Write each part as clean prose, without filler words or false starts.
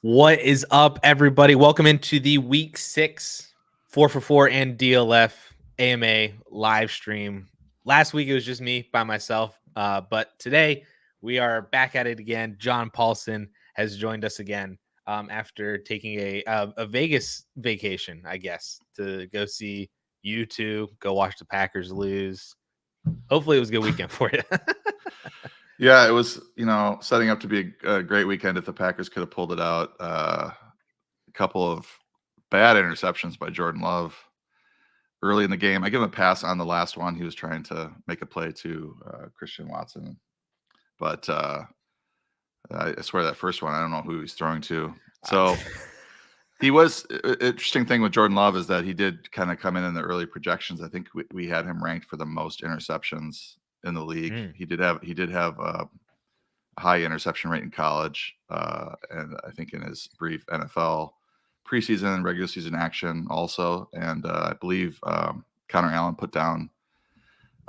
What is up, everybody? Welcome into the Week 6 4for4 and DLF AMA live stream. Last week, it was just me by myself, but today we are back at it again. John Paulsen has joined us again after taking a Vegas vacation, I guess, to go see you two, go watch the Packers lose. Hopefully, it was a good weekend for you. Yeah, it was, setting up to be a great weekend if the Packers could have pulled it out. A couple of bad interceptions by Jordan Love early in the game. I give him a pass on the last one. He was trying to make a play to Christian Watson. But I swear that first one, I don't know who he's throwing to. So he was interesting thing with Jordan Love is that he did kind of come in the early projections. I think we had him ranked for the most interceptions in the league. He did have a high interception rate in college, and I think in his brief NFL preseason and regular season action also. And I believe Connor Allen put down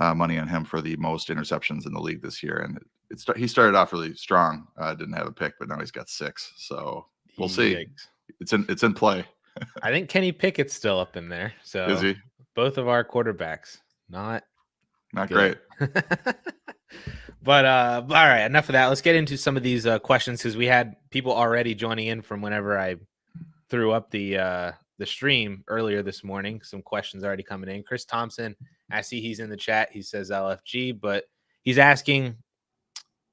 money on him for the most interceptions in the league this year. And he started off really strong. Didn't have a pick, but now he's got 6. So we'll see. It's in play. I think Kenny Pickett's still up in there. So is he? Both of our quarterbacks, not great. But all right, enough of that. Let's get into some of these questions because we had people already joining in from whenever I threw up the stream earlier this morning. Some questions already coming in. Chris Thompson, I see he's in the chat. He says LFG, but he's asking,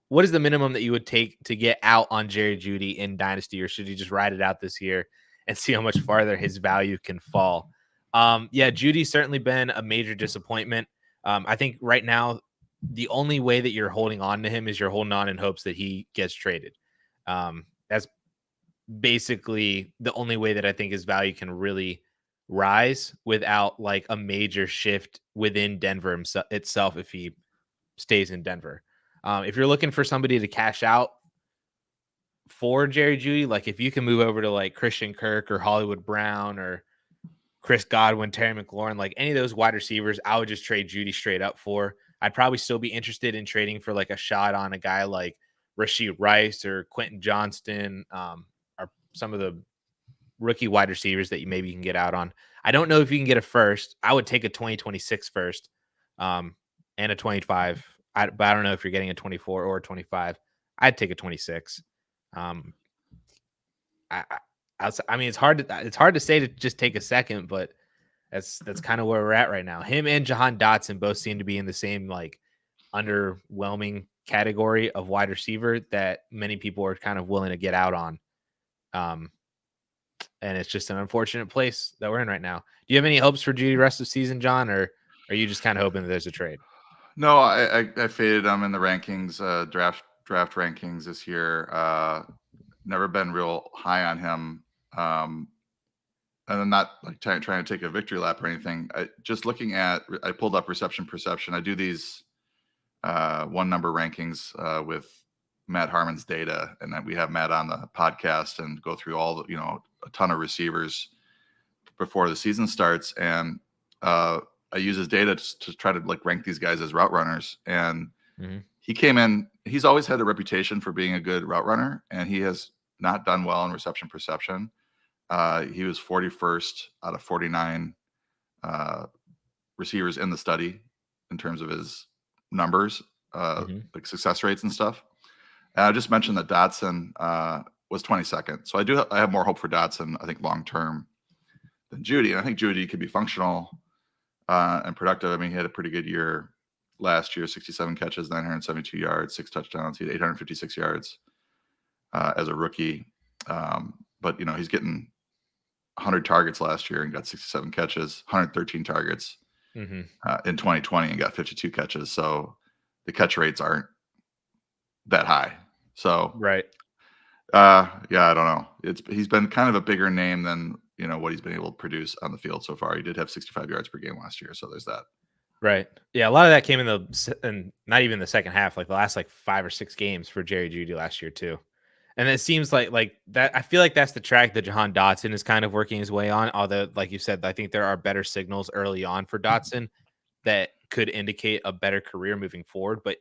what is the minimum that you would take to get out on Jerry Jeudy in Dynasty, or should you just ride it out this year and see how much farther his value can fall? Yeah, Jeudy's certainly been a major disappointment. I think right now, the only way that you're holding on to him is you're holding on in hopes that he gets traded. That's basically the only way that I think his value can really rise without like a major shift within Denver itself if he stays in Denver. If you're looking for somebody to cash out for Jerry Jeudy, like if you can move over to like Christian Kirk or Hollywood Brown or Chris Godwin, Terry McLaurin, like any of those wide receivers, I would just trade Jeudy straight up for. I'd probably still be interested in trading for like a shot on a guy like Rashee Rice or Quentin Johnston, or some of the rookie wide receivers that you can get out on. I don't know if you can get a first. I would take a 2026 first and a 25. But I don't know if you're getting a 24 or a 25. I'd take a 26. I mean, it's hard to say to just take a second, but that's kind of where we're at right now. Him and Jahan Dotson both seem to be in the same like underwhelming category of wide receiver that many people are kind of willing to get out on. And it's just an unfortunate place that we're in right now. Do you have any hopes for Jeudy rest of the season, John, or are you just kind of hoping that there's a trade? No, I faded him in the rankings, draft rankings this year. Never been real high on him. And I'm not like trying to take a victory lap or anything. I pulled up reception perception. I do these one number rankings with Matt Harmon's data, and then we have Matt on the podcast and go through all the, a ton of receivers before the season starts. And I use his data to try to like rank these guys as route runners. And he came in, he's always had a reputation for being a good route runner, and he has not done well in reception perception. He was 41st out of 49 receivers in the study in terms of his numbers, like success rates and stuff. And I just mentioned that Dotson was 22nd. So I have more hope for Dotson, I think, long-term than Jeudy. And I think Jeudy could be functional and productive. I mean, he had a pretty good year last year, 67 catches, 972 yards, 6 touchdowns. He had 856 yards as a rookie. But, he's getting 100 targets last year and got 67 catches, 113 targets in 2020 and got 52 catches. So the catch rates aren't that high. So, right. Yeah, I don't know. He's been kind of a bigger name than, what he's been able to produce on the field so far. He did have 65 yards per game last year. So there's that. Right. Yeah. A lot of that came in not even the second half, like the last 5 or 6 games for Jerry Jeudy last year too. And it seems like that. I feel like that's the track that Jahan Dotson is kind of working his way on. Although, like you said, I think there are better signals early on for Dotson that could indicate a better career moving forward. But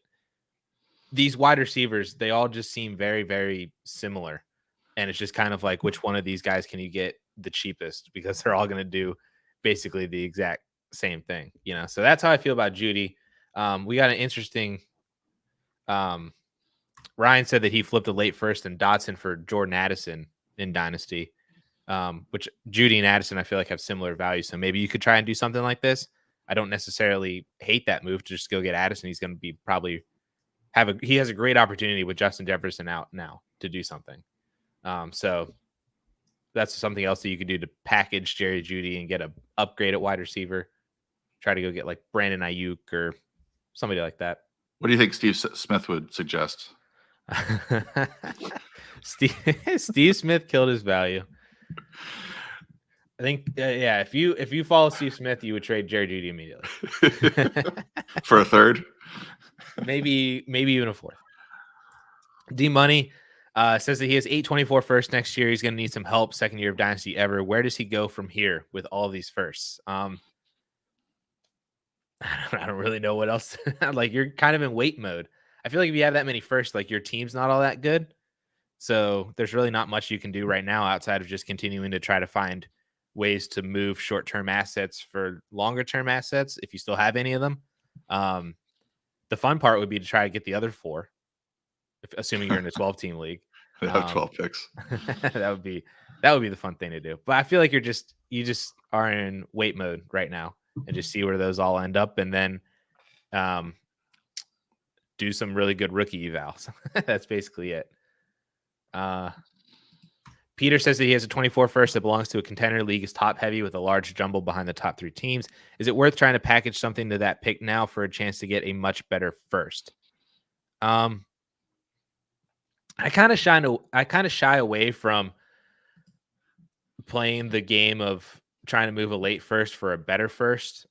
these wide receivers, they all just seem very, very similar. And it's just kind of like, which one of these guys can you get the cheapest, because they're all going to do basically the exact same thing, So that's how I feel about Jeudy. We got an interesting. Ryan said that he flipped a late first and Dotson for Jordan Addison in Dynasty, which Jeudy and Addison I feel like have similar value. So maybe you could try and do something like this. I don't necessarily hate that move to just go get Addison. He's going to be probably he has a great opportunity with Justin Jefferson out now to do something. So that's something else that you could do to package Jerry Jeudy and get a upgrade at wide receiver. Try to go get like Brandon Ayuk or somebody like that. What do you think Steve Smith would suggest? Steve Smith killed his value. I think, if you follow Steve Smith, you would trade Jerry Jeudy immediately for a third, maybe even a fourth. D Money says that he has 824 first next year. He's going to need some help. Second year of Dynasty ever. Where does he go from here with all of these firsts? I don't really know what else. Like, you're kind of in wait mode. I feel like if you have that many firsts, like, your team's not all that good. So there's really not much you can do right now outside of just continuing to try to find ways to move short-term assets for longer-term assets if you still have any of them. The fun part would be to try to get the other 4, assuming you're in a 12-team league. They have 12 picks. that would be the fun thing to do. But I feel like you just are in wait mode right now and just see where those all end up, and then do some really good rookie evals. That's basically it. Peter says that he has a 24 first that belongs to a contender league, is top heavy with a large jumble behind the top 3 teams. Is it worth trying to package something to that pick now for a chance to get a much better first? I kind of shy away from playing the game of trying to move a late first for a better first,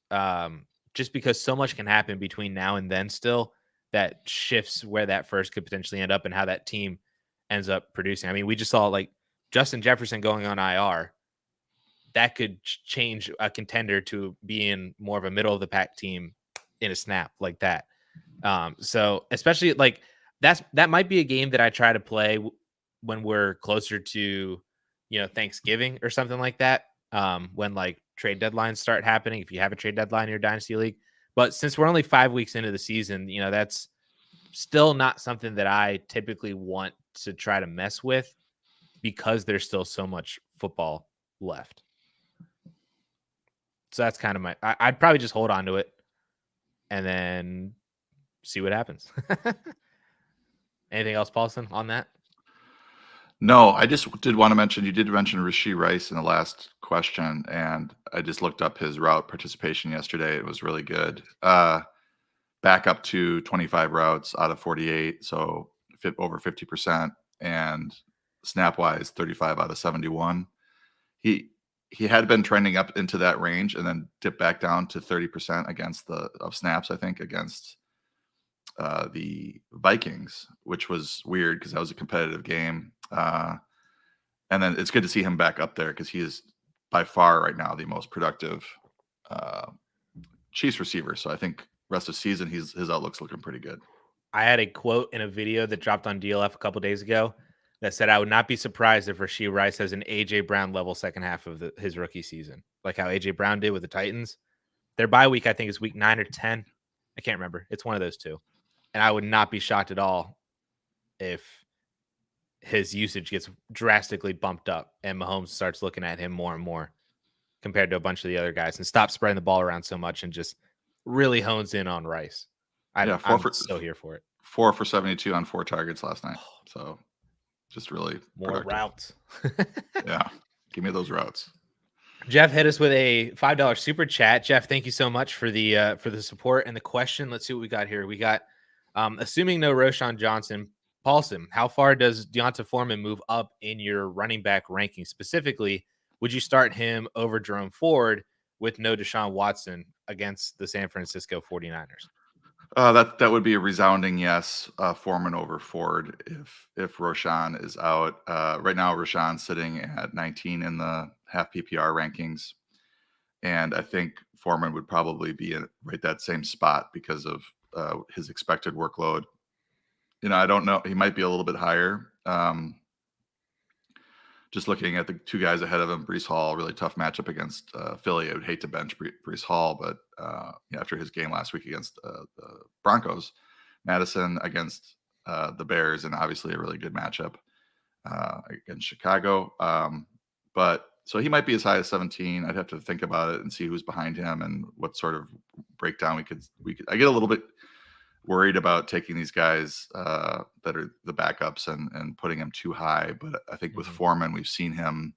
just because so much can happen between now and then still that shifts where that first could potentially end up and how that team ends up producing. I mean, we just saw like Justin Jefferson going on IR. That could change a contender to being more of a middle of the pack team in a snap like that. So especially like that might be a game that I try to play when we're closer to, Thanksgiving or something like that. When like trade deadlines start happening, if you have a trade deadline in your dynasty league. But since we're only 5 weeks into the season, that's still not something that I typically want to try to mess with because there's still so much football left. So that's kind of I'd probably just hold on to it and then see what happens. Anything else, Paulsen, on that? No, I just did want to mention, you did mention Rashee Rice in the last question, and I just looked up his route participation yesterday. It was really good. Back up to 25 routes out of 48, so over 50%, and snap-wise, 35 out of 71. He had been trending up into that range and then dipped back down to 30% of snaps, I think, against the Vikings, which was weird because that was a competitive game. And then it's good to see him back up there because he is by far right now the most productive Chiefs receiver. So I think rest of season, his outlook's looking pretty good. I had a quote in a video that dropped on DLF a couple days ago that said, I would not be surprised if Rashee Rice has an A.J. Brown level second half of his rookie season, like how A.J. Brown did with the Titans. Their bye week, I think, is week 9 or 10. I can't remember. It's one of those two. And I would not be shocked at all if his usage gets drastically bumped up and Mahomes starts looking at him more and more compared to a bunch of the other guys and stops spreading the ball around so much and just really hones in on Rice. I'm so here for it. 4 for 72 on 4 targets last night. So just really more productive. Routes. Yeah. Give me those routes. Jeff hit us with a $5 super chat. Jeff, thank you so much for the support and the question. Let's see what we got here. We got, assuming no Roschon Johnson, Paulsen, how far does Deonta Foreman move up in your running back ranking? Specifically, would you start him over Jerome Ford with no Deshaun Watson against the San Francisco 49ers? That would be a resounding yes. Foreman over Ford if Roschon is out. Right now, Roschon's sitting at 19 in the half PPR rankings, and I think Foreman would probably be right that same spot because of his expected workload. I don't know. He might be a little bit higher. just looking at the two guys ahead of him, Breece Hall, really tough matchup against Philly. I would hate to bench Breece Hall, but after his game last week against the Broncos, Madison against the Bears, and obviously a really good matchup against Chicago. But so he might be as high as 17. I'd have to think about it and see who's behind him and what sort of breakdown we could. I get a little bit worried about taking these guys that are the backups and putting them too high. But I think with Foreman, we've seen him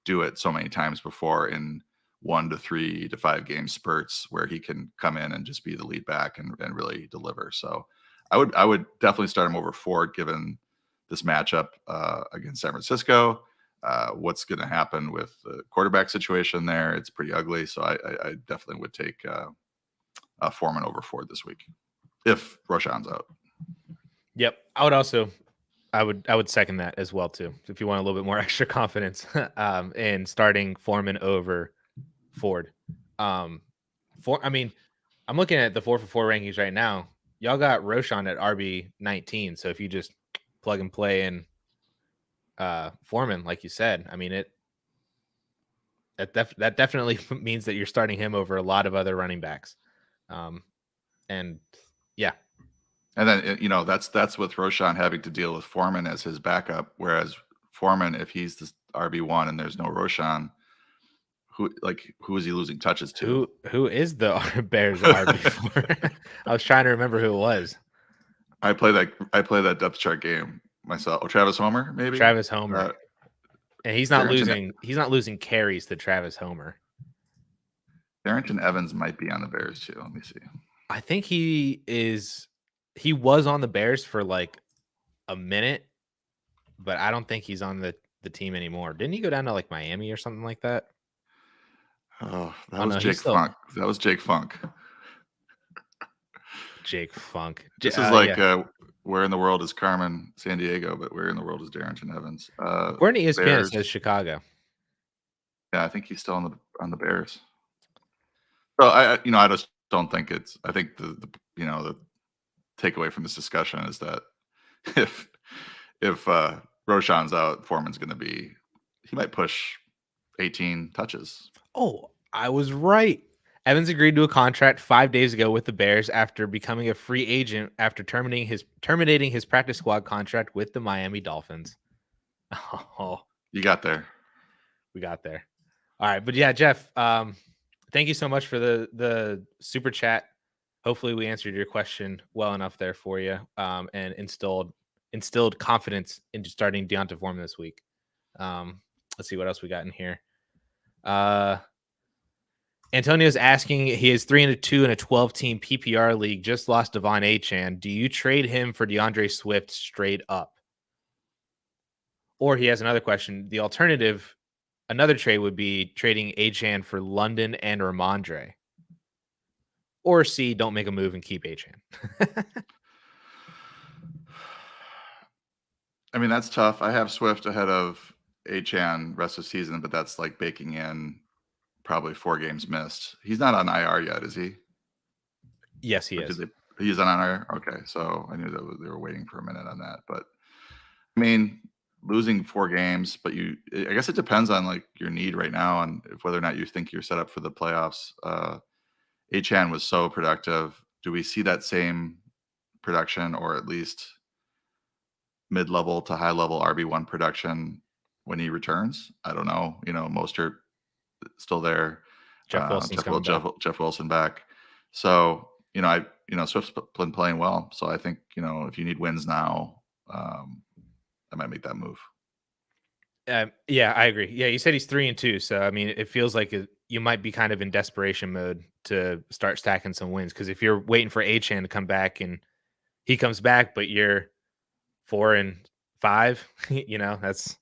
do it so many times before in 1 to 3 to 5 game spurts where he can come in and just be the lead back and really deliver. So I would definitely start him over Ford given this matchup against San Francisco. What's going to happen with the quarterback situation there? It's pretty ugly. So I definitely would take Foreman over Ford this week if Roschon's out. Yep. I would second that as well too. If you want a little bit more extra confidence in starting Foreman over Ford. I'm looking at the 4-for-4 rankings right now. Y'all got Roschon at RB 19. So if you just plug and play in Foreman, like you said, I mean that definitely means that you're starting him over a lot of other running backs. And yeah. And then, that's with Roschon having to deal with Foreman as his backup. Whereas Foreman, if he's the RB1 and there's no Roschon, who is he losing touches to? Who is the Bears RB4? I was trying to remember who it was. I play that depth chart game myself. Travis Homer, maybe? Travis Homer. And he's not losing carries to Travis Homer. Darrington Evans might be on the Bears too. Let me see. I think he was on the Bears for like a minute, but I don't think he's on the team anymore. Didn't he go down to like Miami or something like that? Oh, that was Jake Funk. That was Jake Funk. Jake Funk. This is like where in the world is Carmen Sandiego, but where in the world is Darrington Evans? According to ESPN, it says Chicago. Yeah, I think he's still on the Bears. So I just don't think it's. I think the takeaway from this discussion is that if Roschon's out, Foreman's going to be. He might push 18 touches. Oh, I was right. Evans agreed to a contract 5 days ago with the Bears after becoming a free agent after terminating his practice squad contract with the Miami Dolphins. Oh, you got there. We got there. All right, but yeah, Jeff, thank you so much for the super chat. Hopefully, we answered your question well enough there for you, and instilled confidence into starting Deonta Foreman this week. Let's see what else we got in here. Antonio's asking, he is 3-2 in a 12-team PPR league, just lost Devon Achane. Do you trade him for DeAndre Swift straight up? Or he has another question. The alternative, another trade would be trading Achane for London and Ramondre. Or C, don't make a move and keep Achane. I mean, that's tough. I have Swift ahead of Achane rest of the season, but that's like baking in probably 4 games missed. He's not on IR yet, is he? Yes, he is. He's on IR? Okay, so I knew that they were waiting for a minute on that. But, I mean, losing 4 games, but I guess it depends on, like, your need right now and whether or not you think you're set up for the playoffs. Achane was so productive. Do we see that same production or at least mid-level to high-level RB1 production when he returns? I don't know. Mostert still there. Jeff Wilson back. So, Swift's been playing well. So I think, if you need wins now, I might make that move. Yeah, I agree. Yeah, you said he's 3-2. So, I mean, it feels like you might be kind of in desperation mode to start stacking some wins. Because if you're waiting for Achane to come back and he comes back, but you're 4-5, that's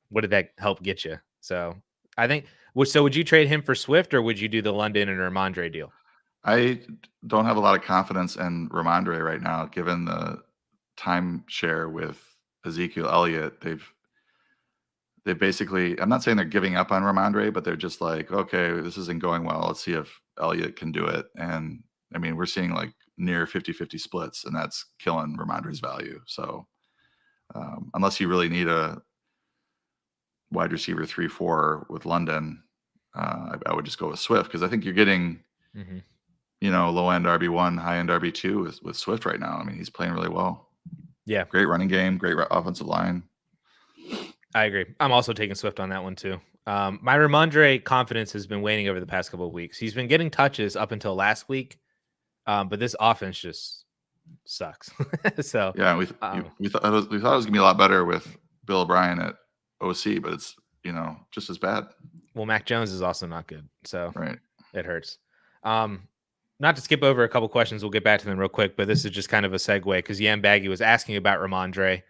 what did that help get you? So I think. So would you trade him for Swift or would you do the London and Ramondre deal? I don't have a lot of confidence in Ramondre right now, given the timeshare with Ezekiel Elliott. They've basically, I'm not saying they're giving up on Ramondre, but they're just like, okay, this isn't going well. Let's see if Elliott can do it. And I mean, we're seeing like near 50-50 splits, and that's killing Ramondre's value. So unless you really need a wide receiver 3-4 with London, I would just go with Swift because I think you're getting, low end RB1, high end RB2 with Swift right now. I mean, he's playing really well. Yeah. Great running game, great offensive line. I agree. I'm also taking Swift on that one too. My Ramondre confidence has been waning over the past couple of weeks. He's been getting touches up until last week, but this offense just sucks. So yeah, we thought it was gonna be a lot better with Bill O'Brien at OC, but it's just as bad. Well, Mac Jones is also not good, so right. It hurts. Not to skip over a couple questions, we'll get back to them real quick, but this is just kind of a segue because Yam Baggy was asking about Ramondre.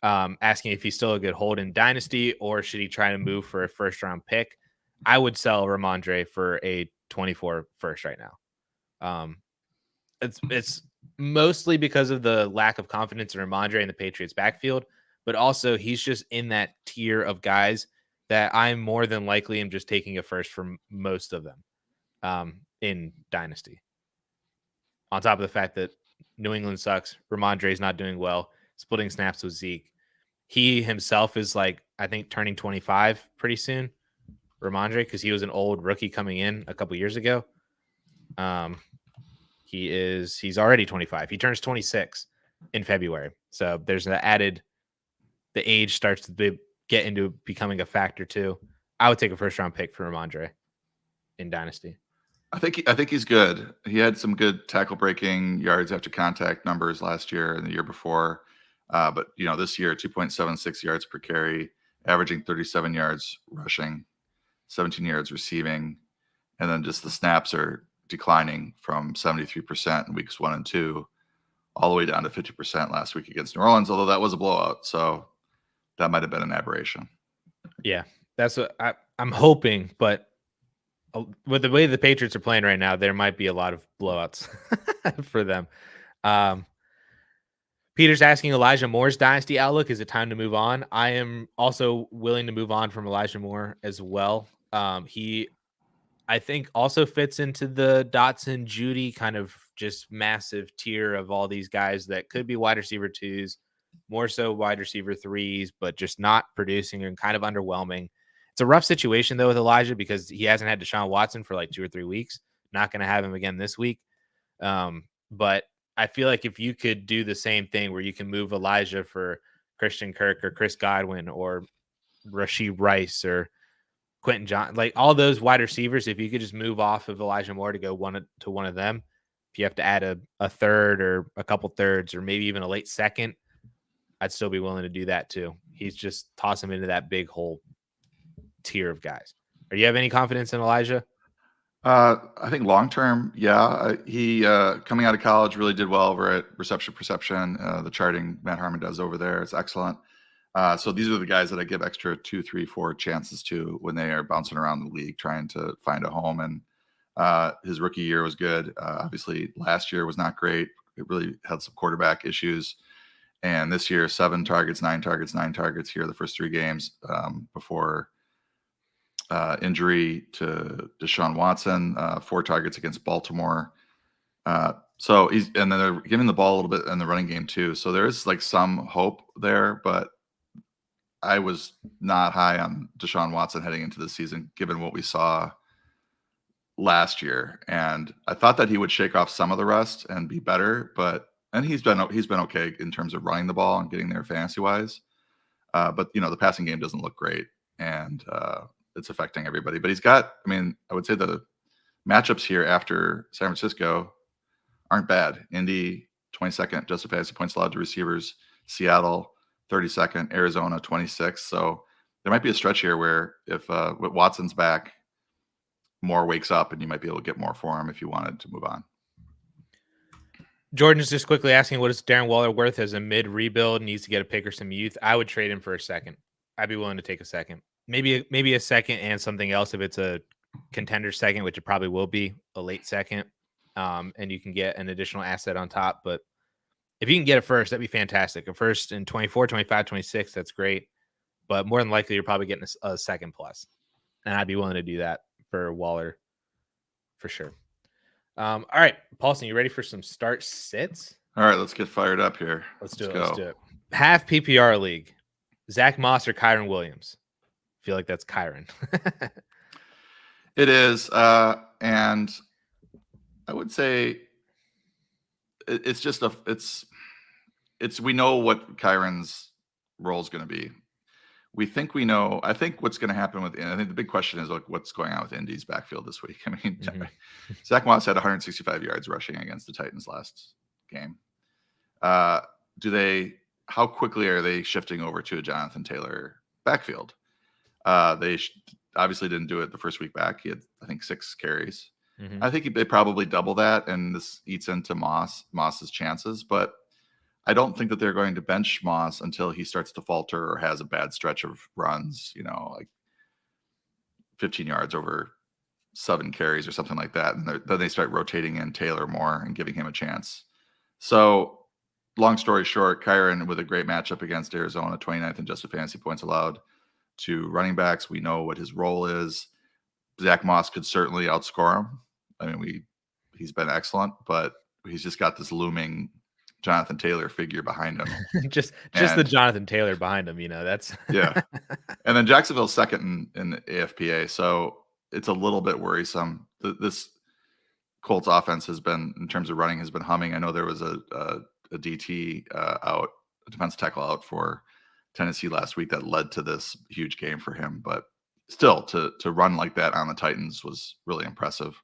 Asking if he's still a good hold in Dynasty or should he try to move for a first round pick. I would sell Ramondre for a 24 first right now. It's mostly because of the lack of confidence in Ramondre in the Patriots backfield, but also he's just in that tier of guys that I'm more than likely am just taking a first for most of them in Dynasty. On top of the fact that New England sucks, Ramondre is not doing well, splitting snaps with Zeke. He himself is I think turning 25 pretty soon, Ramondre, because he was an old rookie coming in a couple years ago. He's already 25. He turns 26 in February. So there's the age starts to get into becoming a factor too. I would take a first round pick for Ramondre in Dynasty. I think he's good. He had some good tackle breaking yards after contact numbers last year and the year before. But this year, 2.76 yards per carry, averaging 37 yards rushing, 17 yards receiving, and then just the snaps are declining from 73% in weeks 1 and 2, all the way down to 50% last week against New Orleans. Although that was a blowout, so that might have been an aberration. Yeah, that's what I'm hoping. But with the way the Patriots are playing right now, there might be a lot of blowouts for them. Peter's asking Elijah Moore's Dynasty outlook. Is it time to move on? I am also willing to move on from Elijah Moore as well. He, I think, also fits into the Dotson, Jeudy kind of just massive tier of all these guys that could be wide receiver 2s, more so wide receiver 3s, but just not producing and kind of underwhelming. It's a rough situation, though, with Elijah because he hasn't had Deshaun Watson for 2 or 3 weeks. Not going to have him again this week. But I feel like if you could do the same thing where you can move Elijah for Christian Kirk or Chris Godwin or Rashee Rice or Quentin John, all those wide receivers, if you could just move off of Elijah Moore to go one of them, if you have to add a third or a couple thirds or maybe even a late second, I'd still be willing to do that too. He's just toss him into that big whole tier of guys. Are you have any confidence in Elijah? I think long term, yeah. He coming out of college really did well over at Reception Perception. The charting Matt Harmon does over there is excellent. So these are the guys that I give extra 2, 3, 4 chances to when they are bouncing around the league trying to find a home. And his rookie year was good. Obviously, last year was not great. It really had some quarterback issues. And this year, 7 targets, 9 targets, 9 targets here the first 3 games before injury to Deshaun Watson, 4 targets against Baltimore. So and then they're giving the ball a little bit in the running game too. So there is some hope there, but I was not high on Deshaun Watson heading into the season, given what we saw last year. And I thought that he would shake off some of the rest and be better, and he's been okay in terms of running the ball and getting there fantasy wise. But the passing game doesn't look great, and it's affecting everybody. But he's got, I would say the matchups here after San Francisco aren't bad. Indy, 22nd, just fantasy points allowed to receivers. Seattle, 32nd. Arizona, 26th. So there might be a stretch here where if with Watson's back, Moore wakes up and you might be able to get more for him if you wanted to move on. Jordan's just quickly asking, what is Darren Waller worth as a mid-rebuild? Needs to get a pick or some youth. I would trade him for a second. I'd be willing to take a second. Maybe a second and something else if it's a contender second, which it probably will be, a late second. And you can get an additional asset on top. But if you can get a first, that'd be fantastic. A first in 24, 25, 26, that's great. But more than likely, you're probably getting a second plus. And I'd be willing to do that for Waller for sure. All right, Paulsen, you ready for some start sits? All right, let's get fired up here. Let's do it. Half PPR league. Zach Moss or Kyron Williams? feel like that's Kyren. It is, and I would say it's just it's we know what Kyren's role is going to be. We think we know. I think what's going to happen with. I think the big question is like what's going on with Indy's backfield this week. I mean, Zach Moss had 165 yards rushing against the Titans last game. How quickly are they shifting over to a Jonathan Taylor backfield? They obviously didn't do it the first week back. He had, I think, 6 carries. I think they probably double that, and this eats into Moss's chances. But I don't think that they're going to bench Moss until he starts to falter or has a bad stretch of runs, like 15 yards over 7 carries or something like that. And then they start rotating in Taylor more and giving him a chance. So long story short, Kyren with a great matchup against Arizona, 29th in adjusted fantasy points allowed to running backs. We know what his role is. Zach Moss could certainly outscore him. I mean, he's been excellent, but he's just got this looming Jonathan Taylor figure behind him. just the Jonathan Taylor behind him, that's yeah. And then Jacksonville's second in the AFPA, so it's a little bit worrisome. This Colts offense has been, in terms of running, has been humming. I know there was a DT out, a defensive tackle out for Tennessee last week that led to this huge game for him, but still to run like that on the Titans was really impressive.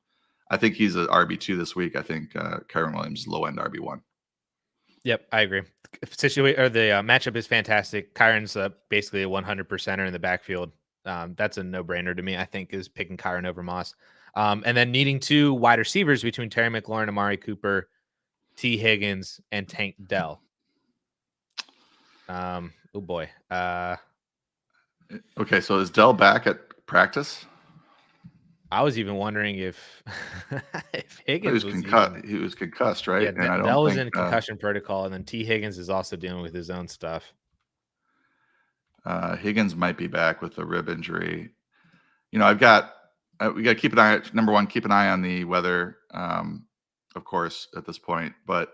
I think he's an RB2 this week. I think Kyren Williams low end RB1. Yep, I agree. The matchup is fantastic. Kyren's basically a 100%er in the backfield. That's a no-brainer to me. I think is picking Kyren over Moss, and then needing 2 wide receivers between Terry McLaurin, Amari Cooper, T. Higgins, and Tank Dell. Oh boy. Okay, so is Dell back at practice? I was even wondering if Higgins he was concussed, right? Yeah, and I don't Dell was think, in concussion protocol, and then T. Higgins is also dealing with his own stuff. Higgins might be back with a rib injury. We got to keep an eye. Number one, keep an eye on the weather, of course, at this point. But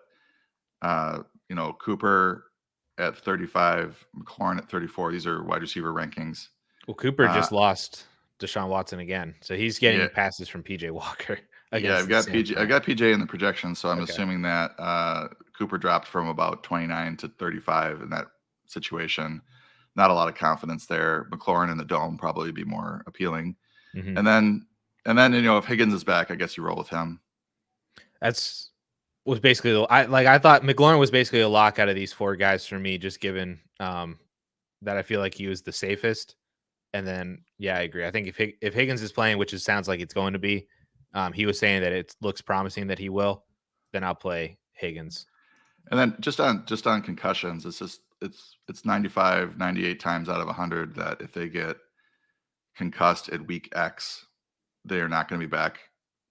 Cooper at 35, McLaurin at 34. These are wide receiver rankings. Well, Cooper just lost Deshaun Watson again, so he's getting passes from PJ Walker. Yeah, I've got PJ in the projection, so I'm assuming that Cooper dropped from about 29 to 35 in that situation. Not a lot of confidence there. McLaurin in the dome probably be more appealing. And then if Higgins is back, I guess you roll with him. Was basically I thought McLaurin was basically a lock out of these 4 guys for me, just given that I feel like he was the safest. And then I agree. I think if Higgins is playing, which it sounds like it's going to be, he was saying that it looks promising that he will, then I'll play Higgins. And then just on concussions, it's 95, 98 times out of 100 that if they get concussed at week X, they are not going to be back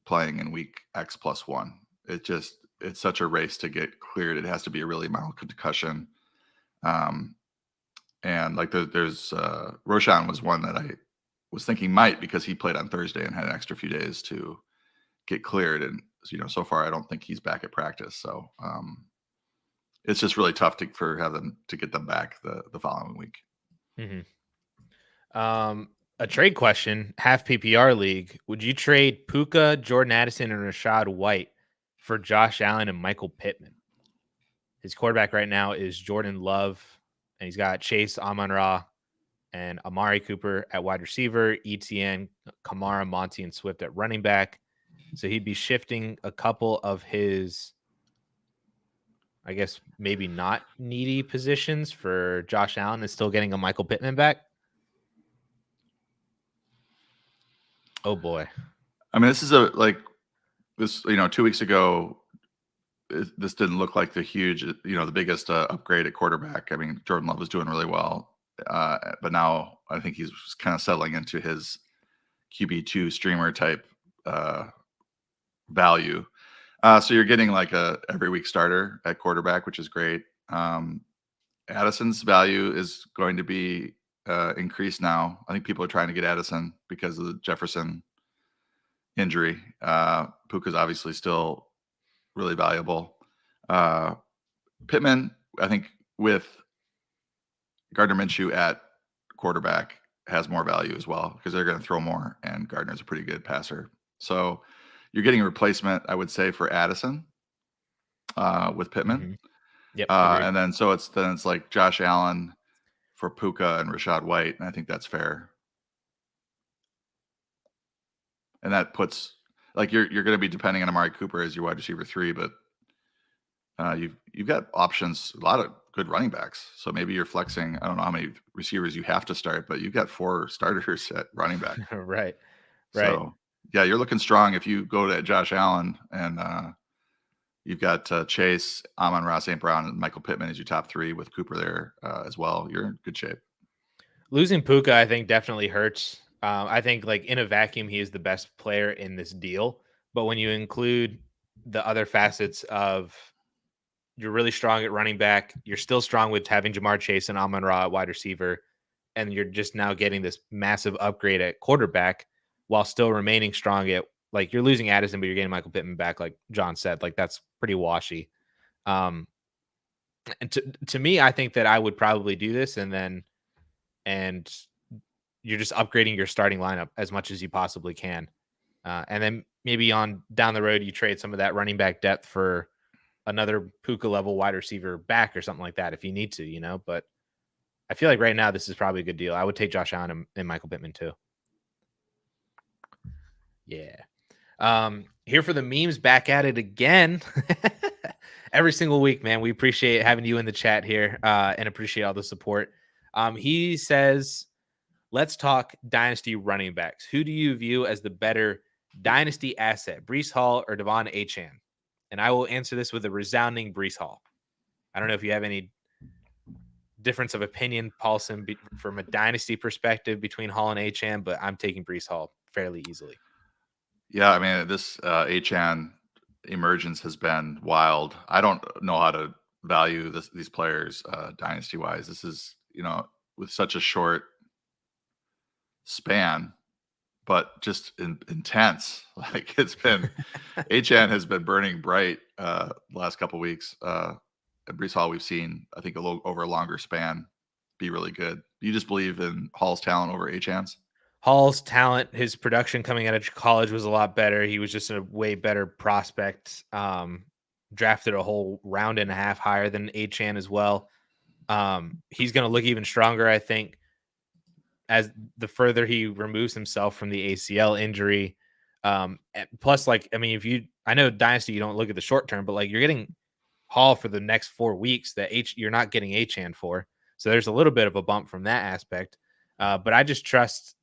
playing in week X plus 1. It's such a race to get cleared. It has to be a really mild concussion. And like there's Roshan was one that I was thinking might, because he played on Thursday and had an extra few days to get cleared. And so far I don't think he's back at practice. So it's just really tough to get them back the following week. A trade question: half PPR league. Would you trade Puka, Jordan Addison, and Rashad White for Josh Allen and Michael Pittman? His quarterback right now is Jordan Love, and he's got Chase Amon-Ra and Amari Cooper at wide receiver, ETN, Kamara, Monty, and Swift at running back. So he'd be shifting a couple of his, I guess, maybe not needy positions for Josh Allen and still getting a Michael Pittman back. Oh boy. I mean, this is 2 weeks ago, this didn't look like the huge, the biggest upgrade at quarterback. I mean, Jordan Love was doing really well. But now I think he's kind of settling into his QB2 streamer type value. So you're getting like a every week starter at quarterback, which is great. Addison's value is going to be increased now. I think people are trying to get Addison because of the Jefferson injury. Puka's obviously still really valuable. Pittman, I think with Gardner Minshew at quarterback, has more value as well because they're going to throw more, and Gardner's a pretty good passer. So you're getting a replacement, I would say, for Addison with Pittman. Mm-hmm. Yep. And then it's like Josh Allen for Puka and Rashad White, and I think that's fair. And that puts like you're going to be depending on Amari Cooper as your wide receiver 3, but you've got options, a lot of good running backs. So maybe you're flexing. I don't know how many receivers you have to start, but you've got 4 starters at running back. Right. So yeah, you're looking strong if you go to Josh Allen and you've got Chase, Amon-Ra St. Brown, and Michael Pittman as your top 3 with Cooper there as well. You're in good shape. Losing Puka, I think, definitely hurts. I think like in a vacuum, he is the best player in this deal. But when you include the other facets of you're really strong at running back, you're still strong with having Jamar Chase and Amon-Ra at wide receiver, and you're just now getting this massive upgrade at quarterback while still remaining strong at, like, you're losing Addison, but you're getting Michael Pittman back, like John said. Like, that's pretty washy. And to me, I think that I would probably do this, and you're just upgrading your starting lineup as much as you possibly can. And then maybe on down the road, you trade some of that running back depth for another Puka level wide receiver back or something like that if you need to, but I feel like right now this is probably a good deal. I would take Josh Allen and Michael Pittman too. Yeah. Here for the memes, back at it again. Every single week, man. We appreciate having you in the chat here and appreciate all the support. He says, let's talk dynasty running backs. Who do you view as the better dynasty asset, Breece Hall or Devon Achane? And I will answer this with a resounding Breece Hall. I don't know if you have any difference of opinion, Paulsen, from a dynasty perspective between Hall and Achane, but I'm taking Breece Hall fairly easily. Yeah, I mean, this Achane emergence has been wild. I don't know how to value these players dynasty-wise. This is, with such a short span, but just intense. Like it's been, Achane has been burning bright the last couple of weeks. At Breece Hall, we've seen, I think, over a longer span, be really good. You just believe in Hall's talent over Achane's? Hall's talent, his production coming out of college was a lot better. He was just a way better prospect. Drafted a whole round and a half higher than Achane as well. He's going to look even stronger, I think, as the further he removes himself from the ACL injury. Plus, like, I mean, I know Dynasty, you don't look at the short term, but like you're getting Hall for the next 4 weeks that you're not getting Achane for. So there's a little bit of a bump from that aspect. But I just trust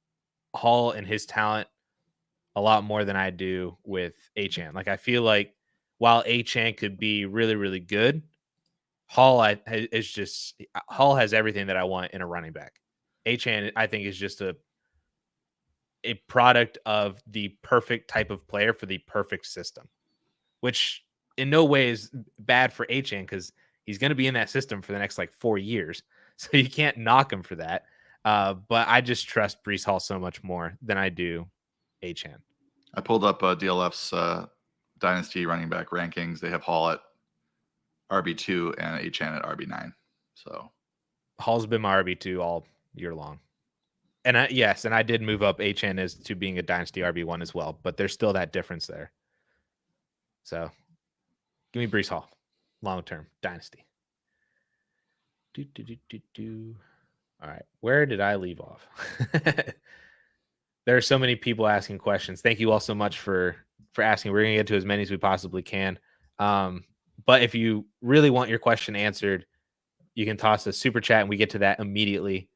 Hall and his talent a lot more than I do with Achane. Like, I feel like while Achane could be really, really good, Hall has everything that I want in a running back. Achane, I think, is just a product of the perfect type of player for the perfect system, which in no way is bad for Achane because he's going to be in that system for the next like 4 years. So you can't knock him for that. But I just trust Breece Hall so much more than I do Achane. I pulled up DLF's Dynasty running back rankings. They have Hall at RB2 and Achane at RB9. So Hall's been my RB2 all year long. And I did move up Achane as to being a Dynasty RB1 as well, but there's still that difference there. So give me Breece Hall, long-term Dynasty. All right, where did I leave off? There are so many people asking questions. Thank you all so much for asking. We're going to get to as many as we possibly can. But if you really want your question answered, you can toss a super chat and we get to that immediately.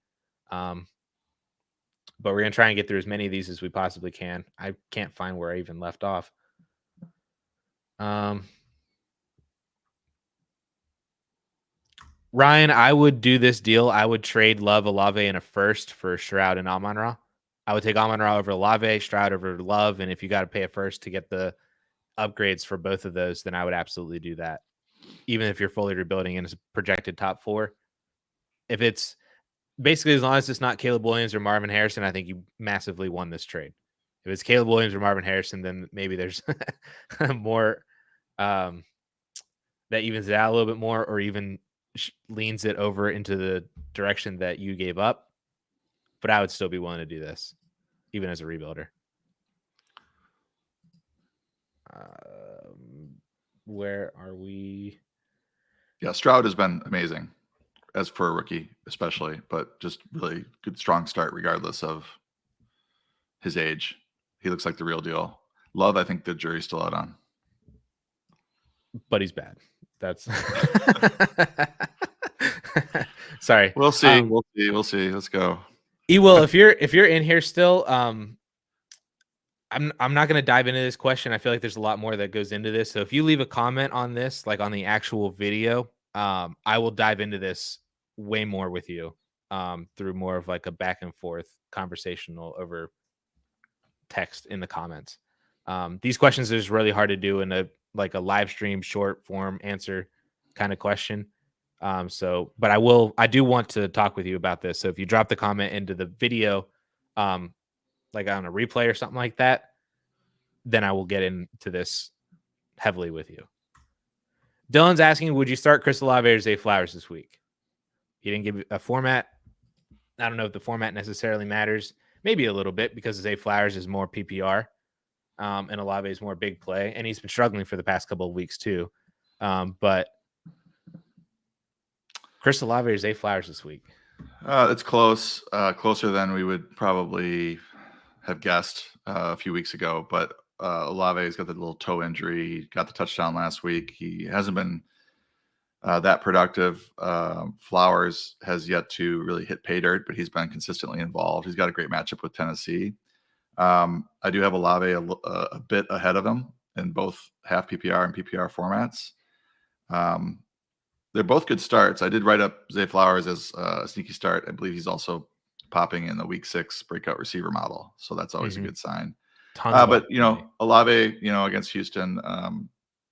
But we're going to try and get through as many of these as we possibly can. I can't find where I even left off. Ryan, I would do this deal. I would trade Love, Olave, and a first for Stroud and Amon-Ra. I would take Amon-Ra over Olave, Stroud over Love, and if you got to pay a first to get the upgrades for both of those, then I would absolutely do that. Even if you're fully rebuilding and it's projected top 4. If it's basically, as long as it's not Caleb Williams or Marvin Harrison, I think you massively won this trade. If it's Caleb Williams or Marvin Harrison, then maybe there's more that evens it out a little bit more, or even leans it over into the direction that you gave up. but I would still be willing to do this, even as a rebuilder. Where are we? Yeah, Stroud has been amazing as for a rookie, especially, but just really good, strong start regardless of his age. He looks like the real deal. Love, I think the jury's still out on. But he's bad. That's sorry. We'll see. We'll see. Let's go. Will, if you're in here still, I'm not going to dive into this question. I feel like there's a lot more that goes into this. So if you leave a comment on this, like on the actual video, I will dive into this way more with you through more of like a back and forth conversational over text in the comments. These questions are just really hard to do in a live stream short form answer kind of question. But I do want to talk with you about this. So if you drop the comment into the video, like on a replay or something like that, then I will get into this heavily with you. Dylan's asking, would you start Chris Olave or Zay Flowers this week? He didn't give a format. I don't know if the format necessarily matters. Maybe a little bit because Zay Flowers is more PPR and Olave is more big play. And he's been struggling for the past couple of weeks too. But Chris Olave or Zay Flowers this week? It's close, closer than we would probably have guessed a few weeks ago. But Olave's got the little toe injury, got the touchdown last week. He hasn't been that productive. Flowers has yet to really hit pay dirt, but he's been consistently involved. He's got a great matchup with Tennessee. I do have Olave a bit ahead of him in both half PPR and PPR formats. They're both good starts. I did write up Zay Flowers as a sneaky start. I believe he's also popping in the week 6 breakout receiver model. So that's always a good sign. But, Olave, against Houston,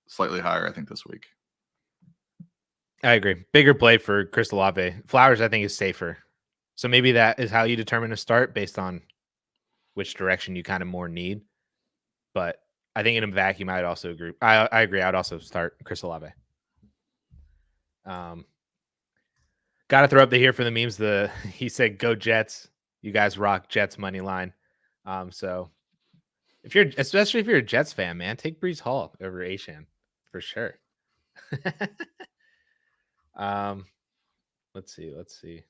slightly higher, I think, this week. I agree. Bigger play for Chris Olave. Flowers, I think, is safer. So maybe that is how you determine a start based on which direction you kind of more need. But I think in a vacuum, I'd also agree. I agree. I'd also start Chris Olave. Got to throw up the here for the memes. He said, "Go Jets! You guys rock Jets money line." So especially if you're a Jets fan, man, take Breece Hall over Ashan for sure. Let's see.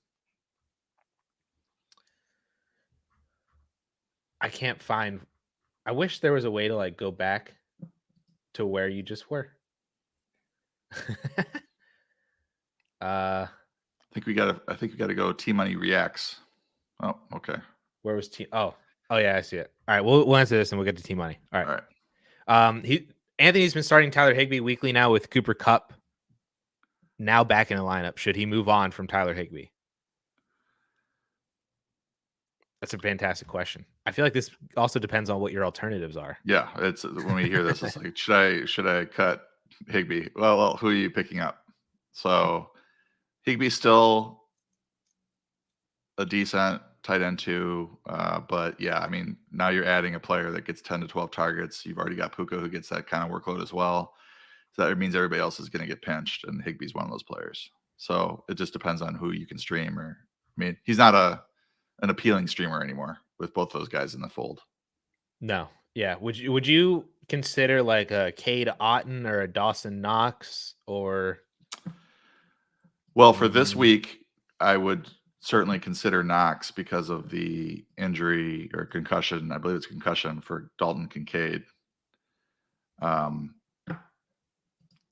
I can't find. I wish there was a way to go back to where you just were. I think we gotta go T-Money Reacts. Oh, okay. Where was T? Oh yeah, I see it. All right, we'll answer this and we'll get to T-Money. All right. Anthony's been starting Tyler Higbee weekly now with Cooper Kupp now back in the lineup. Should he move on from Tyler Higbee? That's a fantastic question. I feel like this also depends on what your alternatives are. Yeah, it's when we hear this, it's like, should I cut Higbee? Well, who are you picking up? So Higbee's still a decent tight end too, but yeah, I mean, now you're adding a player that gets 10 to 12 targets. You've already got Puka who gets that kind of workload as well. So that means everybody else is going to get pinched, and Higbee's one of those players. So it just depends on who you can stream. He's not an appealing streamer anymore with both those guys in the fold. No, yeah. Would you consider like a Cade Otton or a Dawson Knox or? Well, for this week, I would certainly consider Knox because of the injury or concussion. I believe it's concussion for Dalton Kincaid.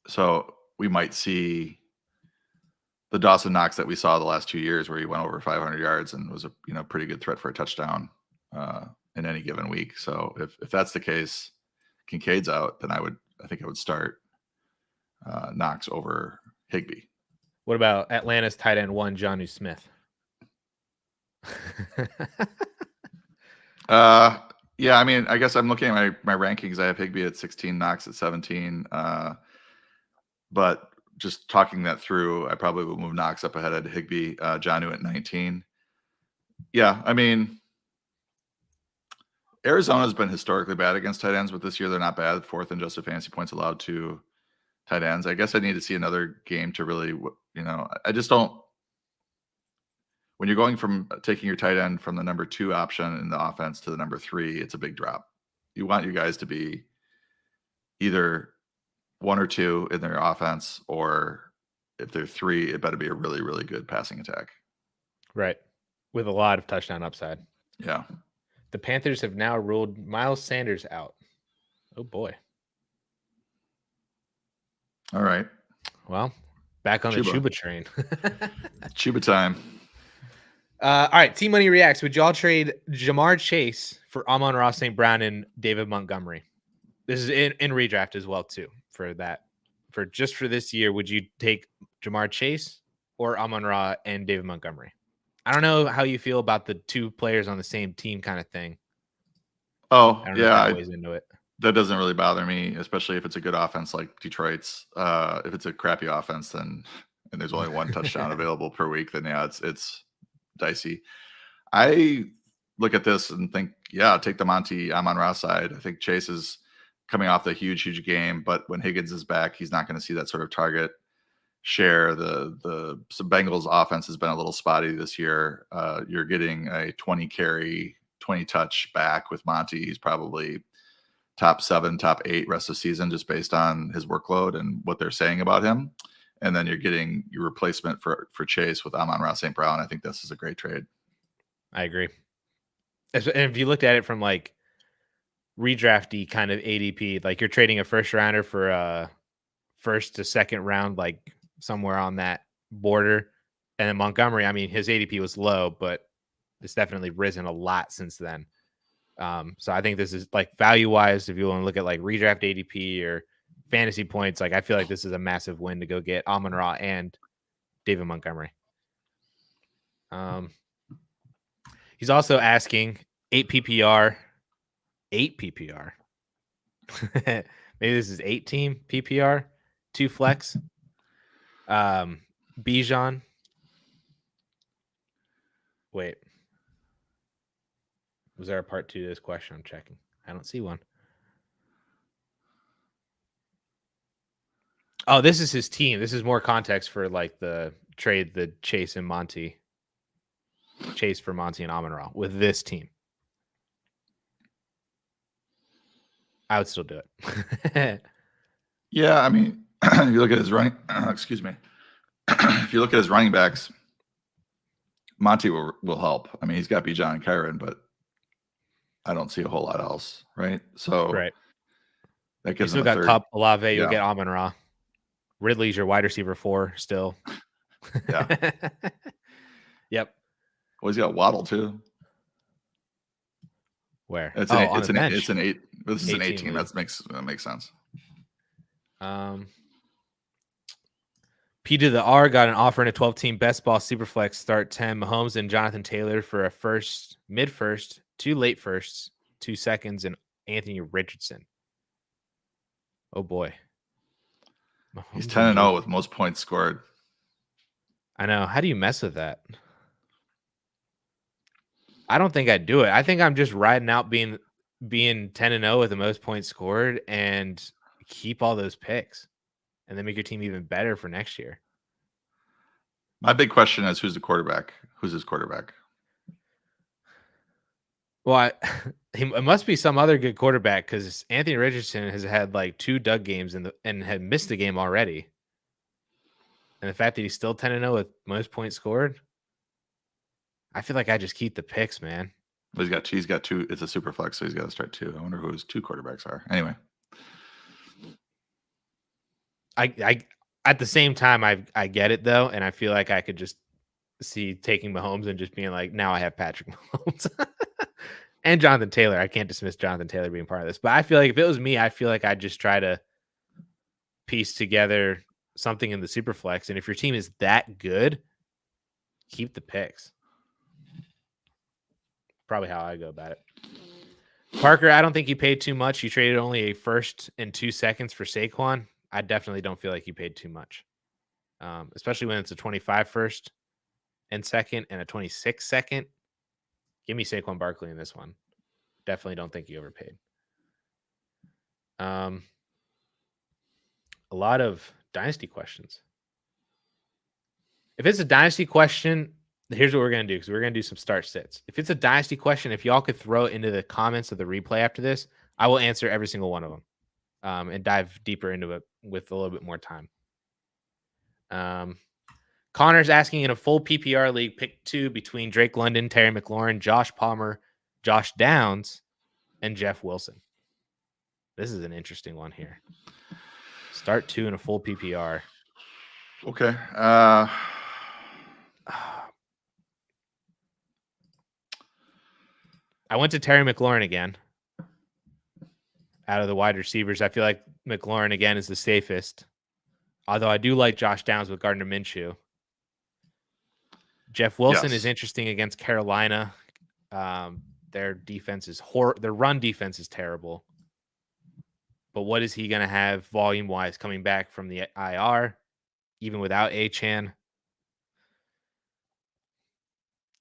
So we might see the Dawson Knox that we saw the last 2 years, where he went over 500 yards and was a pretty good threat for a touchdown in any given week. So if that's the case, Kincaid's out, then I think I would start Knox over Higbee. What about Atlanta's tight end 1, Jonnu Smith? Yeah, I mean, I guess I'm looking at my rankings. I have Higbee at 16, Knox at 17. But just talking that through, I probably would move Knox up ahead of Higbee, Jonnu at 19. Yeah, I mean, Arizona's been historically bad against tight ends, but this year they're not bad. 4th in adjusted fantasy points allowed to tight ends. I guess I need to see another game to really, I just don't. when you're going from taking your tight end from the number 2 option in the offense to the number 3, it's a big drop. You want you guys to be either 1 or 2 in their offense, or if they're 3, it better be a really, really good passing attack. Right. With a lot of touchdown upside. Yeah. The Panthers have now ruled Miles Sanders out. Oh, boy. All right. Well, back on the Chuba train. Chuba time. All right. Team Money Reacts. Would y'all trade Jamar Chase for Amon-Ra St. Brown and David Montgomery? This is in redraft as well, too, for that. For this year, would you take Jamar Chase or Amon-Ra and David Montgomery? I don't know how you feel about the 2 players on the same team kind of thing. Oh, I don't know if that weighs into it. That doesn't really bother me, especially if it's a good offense like Detroit's. If it's a crappy offense, and there's only 1 touchdown available per week, then yeah, it's dicey. I look at this and think, yeah, take the Amon-Ra side. I think Chase is coming off the huge game, but when Higgins is back, he's not going to see that sort of target share. The Bengals offense has been a little spotty this year. You're getting a 20 carry, 20 touch back with Monty. He's probably top 7, top 8 rest of the season, just based on his workload and what they're saying about him. And then you're getting your replacement for Chase with Amon-Ra St. Brown. I think this is a great trade. I agree. And if you looked at it from like redrafty kind of ADP, like you're trading a first rounder for a first to second round, like somewhere on that border. And then Montgomery, I mean, his ADP was low, but it's definitely risen a lot since then. So I think this is like value wise, if you want to look at like redraft ADP or fantasy points, like I feel like this is a massive win to go get Amon-Ra and David Montgomery. He's also asking 8 PPR. Maybe this is 8 team PPR, 2 flex. Bijan. Wait. Was there a part 2 to this question? I'm checking. I don't see one. Oh, this is his team. This is more context for like the trade, the Chase and Monty. Chase for Monty and Amon-Ra with this team. I would still do it. Yeah, I mean, if you look at his running, excuse me. If you look at his running backs, Monty will help. I mean, he's got Bijan and Kyron, but I don't see a whole lot else, right? So right. That gives you still got third. Cup, Olave, you'll get Amon-Ra. Ridley's your wide receiver 4 still. Yeah. Yep. Well, he's got Waddle too. Where? It's an 8. This is an 8 team. That makes sense. P to the R got an offer in a 12-team best ball superflex start 10. Mahomes and Jonathan Taylor for a first, mid first, 2 late firsts, 2 seconds, and Anthony Richardson. Oh boy. Mahomes, he's 10-0 with most points scored. I know. How do you mess with that? I don't think I'd do it. I think I'm just riding out being 10-0 with the most points scored and keep all those picks and then make your team even better for next year. My big question is, who's the quarterback? Who's his quarterback? Well, it must be some other good quarterback, because Anthony Richardson has had like 2 dud games and had missed a game already. And the fact that he's still 10-0 with most points scored, I feel like I just keep the picks, man. Well, he's got 2. It's a super flex, so he's got to start 2. I wonder who his 2 quarterbacks are. Anyway, I at the same time I get it though, and I feel like I could just see taking Mahomes and just being like, now I have Patrick Mahomes and Jonathan Taylor. I can't dismiss Jonathan Taylor being part of this, but I feel like if it was me, I feel like I'd just try to piece together something in the super flex, and if your team is that good, keep the picks. Probably how I go about it. Parker, I don't think you paid too much. You traded only a first and 2 seconds for Saquon. I definitely don't feel like you paid too much, especially when it's a 25 first and second and a 26 second. Give me Saquon Barkley in this one. Definitely don't think you overpaid. A lot of dynasty questions. If it's a dynasty question, Here's what we're going to do, because we're going to do some start sits. If it's a dynasty question, if y'all could throw it into the comments of the replay after this, I will answer every single one of them and dive deeper into it with a little bit more time. Connor's asking, in a full PPR league, pick 2 between Drake London, Terry McLaurin, Josh Palmer, Josh Downs, and Jeff Wilson. This is an interesting one here. Start 2 in a full PPR. Okay. I went to Terry McLaurin again. Out of the wide receivers, I feel like McLaurin again is the safest. Although I do like Josh Downs with Gardner Minshew. Jeff Wilson is interesting against Carolina. Their defense is their run defense is terrible. But what is he going to have volume-wise coming back from the IR, even without Achane?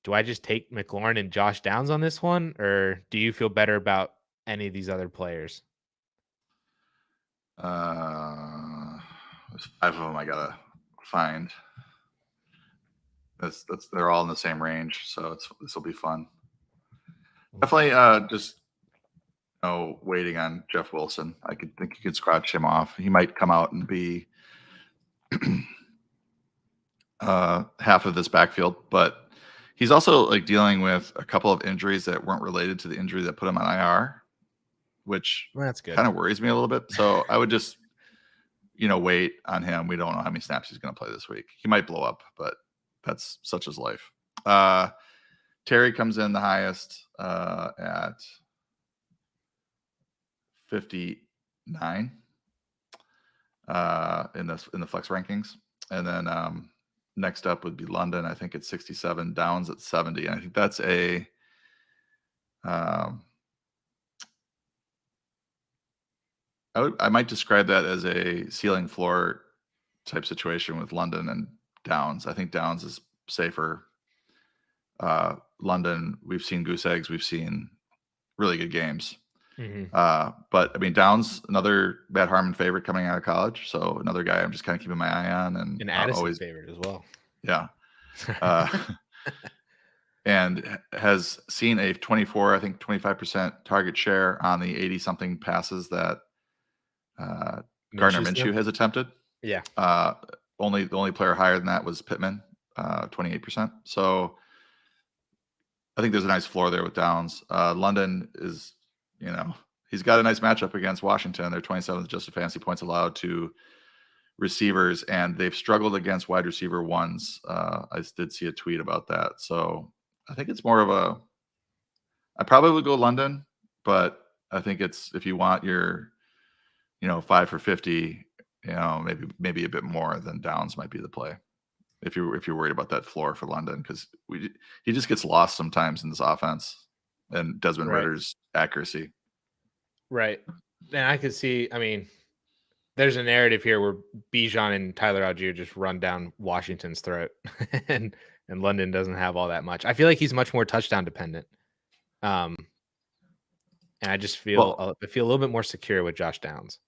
Do I just take McLaurin and Josh Downs on this one, or do you feel better about any of these other players? There's 5 of them I gotta find. They're all in the same range, so this will be fun. Definitely, just waiting on Jeff Wilson. I think you could scratch him off. He might come out and be half of this backfield, but he's also like dealing with a couple of injuries that weren't related to the injury that put him on IR, which that's good. Kind of worries me a little bit. So I would just, wait on him. We don't know how many snaps he's going to play this week. He might blow up, but that's such his life. Terry comes in the highest at 59 in the flex rankings, and then next up would be London. I think it's 67, Downs at 70, and I think that's a I might describe that as a ceiling floor type situation with London and Downs. I think Downs is safer. London, we've seen goose eggs. We've seen really good games. Mm-hmm. But I mean, Downs, another Matt Harmon favorite coming out of college. So another guy I'm just kind of keeping my eye on. And Addison always favorite as well. Yeah. And has seen a 24, I think 25% target share on the 80-something passes that Gardner Minshew has attempted. Yeah. The only player higher than that was Pittman, 28%. So I think there's a nice floor there with Downs. London is, he's got a nice matchup against Washington. They're 27th adjusted fantasy points allowed to receivers, and they've struggled against wide receiver ones. I did see a tweet about that. So I think it's more of I probably would go London, but I think it's, if you want your, 5 for 50, maybe a bit more, than Downs might be the play. If you're worried about that floor for London, because he just gets lost sometimes in this offense and Desmond Ritter's accuracy. Right. And I could see, there's a narrative here where Bijan and Tyler Algier just run down Washington's throat and London doesn't have all that much. I feel like he's much more touchdown dependent. And I just feel a little bit more secure with Josh Downs.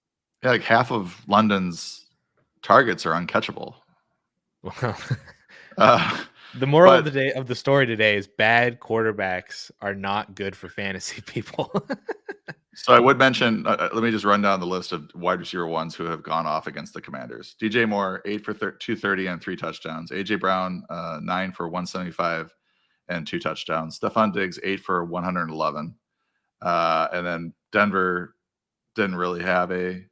Yeah, like half of London's targets are uncatchable. The moral of the story today is bad quarterbacks are not good for fantasy people. So I would mention, let me just run down the list of wide receiver ones who have gone off against the Commanders. DJ Moore, 8 for 230 and 3 touchdowns. AJ Brown, 9 for 175 and 2 touchdowns. Stephon Diggs, 8 for 111. And then Denver doesn't really have a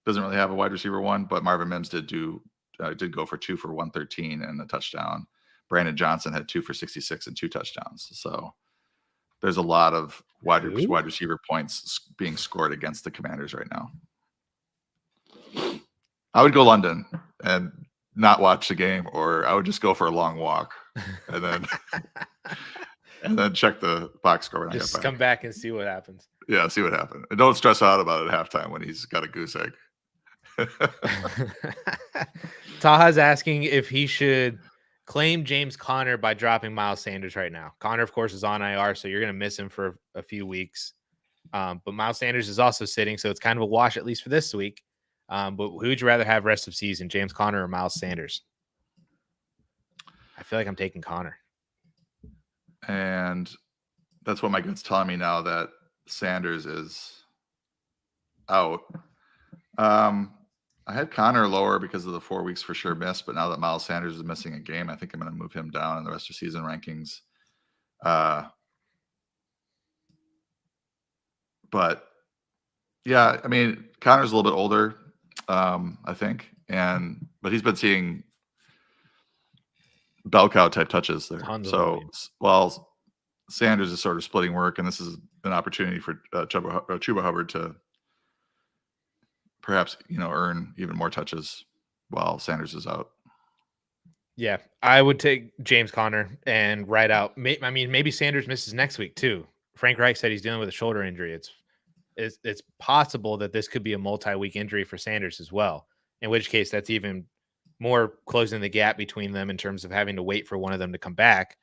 wide receiver one, but Marvin Mims did go for 2 for 113 and a touchdown. Brandon Johnson had 2 for 66 and 2 touchdowns. So there's a lot of wide receiver points being scored against the Commanders right now. I would go London and not watch the game, or I would just go for a long walk and then check the box score when I get back. Come back and see what happens. Yeah, see what happened. And don't stress out about it at halftime when he's got a goose egg. Taha's asking if he should claim James Conner by dropping Miles Sanders right now. Conner, of course, is on IR, so you're going to miss him for a few weeks. But Miles Sanders is also sitting, so it's kind of a wash, at least for this week. But who would you rather have rest of season, James Conner or Miles Sanders? I feel like I'm taking Conner. And that's what my gut's telling me now that Sanders is out. I had Connor lower because of the 4 weeks for sure missed, but now that Miles Sanders is missing a game, I think I'm going to move him down in the rest of season rankings. But yeah, I mean, Connor's a little bit older, I think, but he's been seeing bell cow type touches there. So while Sanders is sort of splitting work, and this is an opportunity for Chuba Hubbard to perhaps earn even more touches while Sanders is out. Yeah, I would take James Conner and ride out. I mean, maybe Sanders misses next week too. Frank Reich said he's dealing with a shoulder injury. It's possible that this could be a multi-week injury for Sanders as well. In which case, that's even more closing the gap between them in terms of having to wait for one of them to come back.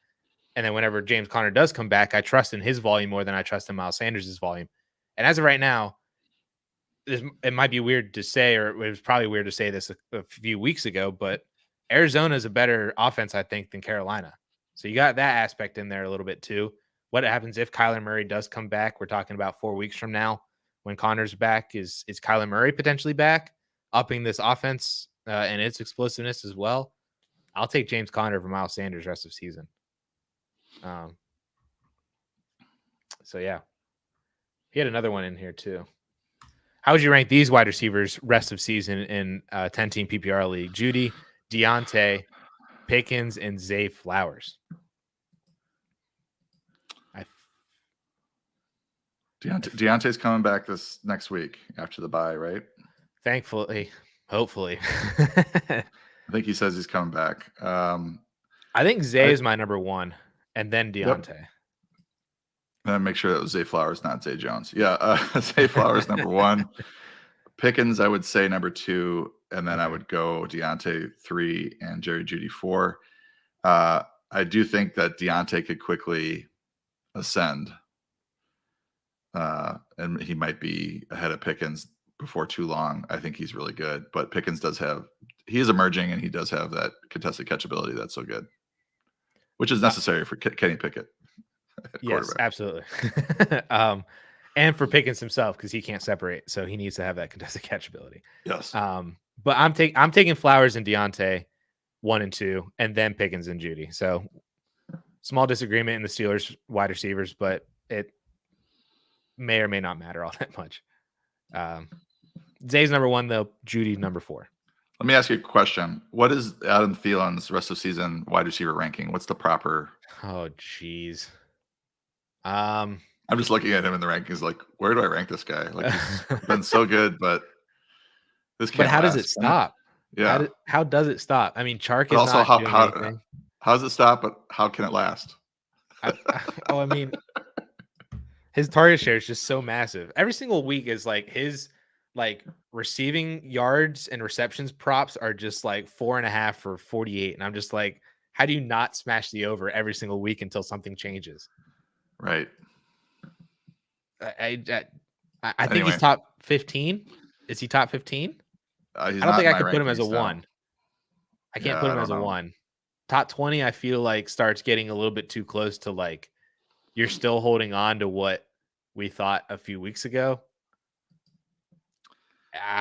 And then whenever James Conner does come back, I trust in his volume more than I trust in Miles Sanders' volume. And as of right now, it might be weird to say, or it was probably weird to say this a few weeks ago, but Arizona is a better offense, I think, than Carolina. So you got that aspect in there a little bit too. What happens if Kyler Murray does come back? We're talking about 4 weeks from now when Connor's back. Is Kyler Murray potentially back, upping this offense and its explosiveness as well? I'll take James Conner over Miles Sanders rest of season. So yeah, he had another one in here too. How would you rank these wide receivers rest of season in 10-team PPR league? Jeudy, Deontay, Pickens, and Zay Flowers. Deontay's coming back this next week after the bye, right? Thankfully, hopefully. I think he says he's coming back. I think Zay is my number one, and then Deontay. Yep. And make sure that was Zay Flowers, not Zay Jones. Yeah, Zay Flowers number one. Pickens, I would say number two, and then I would go Deontay 3 and Jerry Jeudy 4. I do think that Deontay could quickly ascend, and he might be ahead of Pickens before too long. I think he's really good, but Pickens he is emerging, and he does have that contested catchability that's so good, which is necessary for Kenny Pickett. Yes, absolutely. And for Pickens himself, because he can't separate, so he needs to have that contested catchability. Yes. But I'm taking Flowers and Deontay 1 and 2, and then Pickens and Jeudy. So small disagreement in the Steelers wide receivers, but it may or may not matter all that much. Zay's number 1 though. Jeudy number 4. Let me ask you a question. What is Adam Thielen's rest of season wide receiver ranking? What's the proper? Oh, geez. I'm just looking at him in the rankings, like, where do I rank this guy? Like, he's been so good, but this can't. But how does it stop? Yeah. How does it stop? I mean, Chark is also not doing anything. How does it stop? But how can it last? I mean, his target share is just so massive. Every single week is like his receiving yards and receptions props are just like 4.5 for 48, and I'm just like, how do you not smash the over every single week until something changes? Right. I think he's top 15. Is he top 15? I don't think I can put him as a 1. I can't put him as a 1. Top 20, I feel like starts getting a little bit too close to like you're still holding on to what we thought a few weeks ago.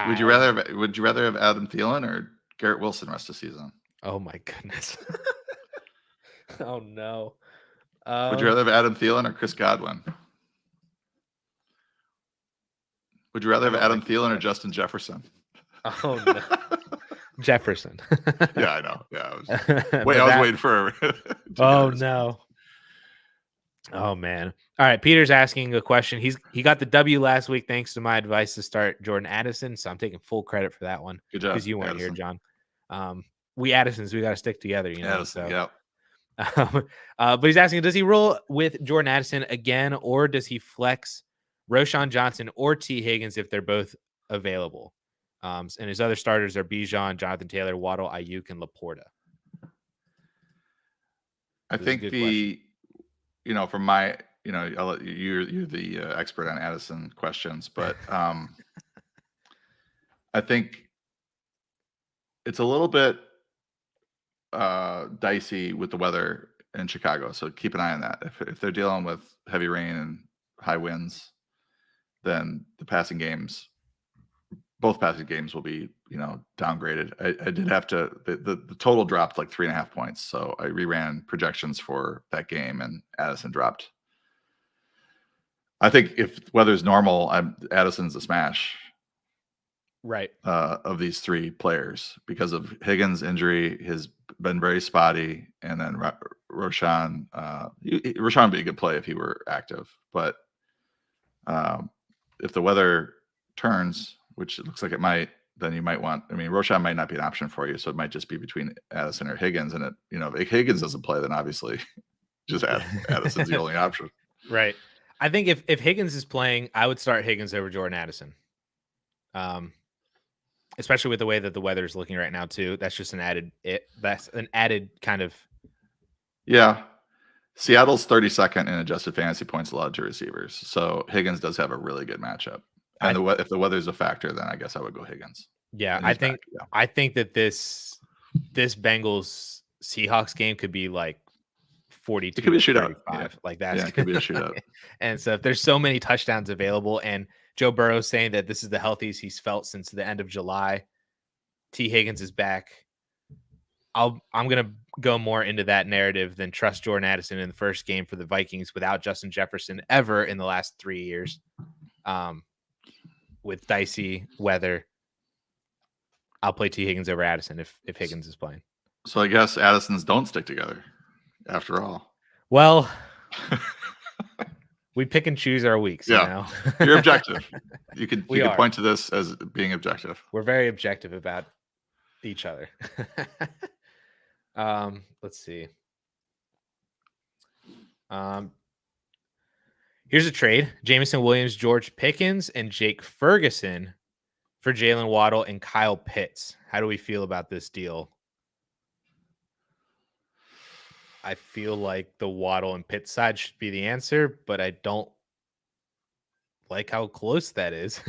Would you rather have Adam Thielen or Garrett Wilson rest of the season? Oh my goodness. Oh no. Would you rather have Adam Thielen or Chris Godwin? Would you rather have Adam Thielen or Justin Jefferson? Oh no. Jefferson. Yeah, I know. Yeah, I was waiting for. Oh no. Oh man. All right. Peter's asking a question. He got the W last week thanks to my advice to start Jordan Addison. So I'm taking full credit for that one. Good job. Because you weren't here, John. We Addisons, we got to stick together, Addison, so yeah. But he's asking, does he roll with Jordan Addison again, or does he flex Roschon Johnson or T. Higgins if they're both available? And his other starters are Bijan, Jonathan Taylor, Waddle, Ayuk, and Laporta. I think from my, I'll let you're the expert on Addison questions, but I think it's a little bit dicey with the weather in Chicago. So keep an eye on that. If they're dealing with heavy rain and high winds, then both passing games will be, downgraded. I did have to, the total dropped like 3.5 points. So I reran projections for that game and Addison dropped. I think if weather's normal, Addison's a smash. Right. Of these three players because of Higgins' injury has been very spotty, and then Roshan. Roshan would be a good play if he were active, but if the weather turns, which it looks like it might, then you might want. I mean, Roshan might not be an option for you, so it might just be between Addison or Higgins. And if Higgins doesn't play, then obviously just Addison's the only option. Right. I think if Higgins is playing, I would start Higgins over Jordan Addison. Especially with the way that the weather is looking right now too. That's just that's an added kind of. Yeah. Seattle's 32nd in adjusted fantasy points allowed to receivers. So Higgins does have a really good matchup. And if the weather's a factor, then I guess I would go Higgins. Yeah. I think that this Bengals Seahawks game could be like 42. It could be a shootout. Yeah. Like that. Yeah, it could be a shootout. And so if there's so many touchdowns available, and Joe Burrow saying that this is the healthiest he's felt since the end of July, T. Higgins is back. I'm going to go more into that narrative than trust Jordan Addison in the first game for the Vikings without Justin Jefferson ever in the last 3 years. With dicey weather, I'll play T. Higgins over Addison if Higgins is playing. So I guess Addisons don't stick together after all. Well, we pick and choose our weeks. Yeah, you're objective. You could point to this as being objective. We're very objective about each other. Let's see. Here's a trade: Jameson Williams, George Pickens, and Jake Ferguson for Jalen Waddle and Kyle Pitts. How do we feel about this deal? I feel like the Waddle and Pitts side should be the answer, but I don't like how close that is.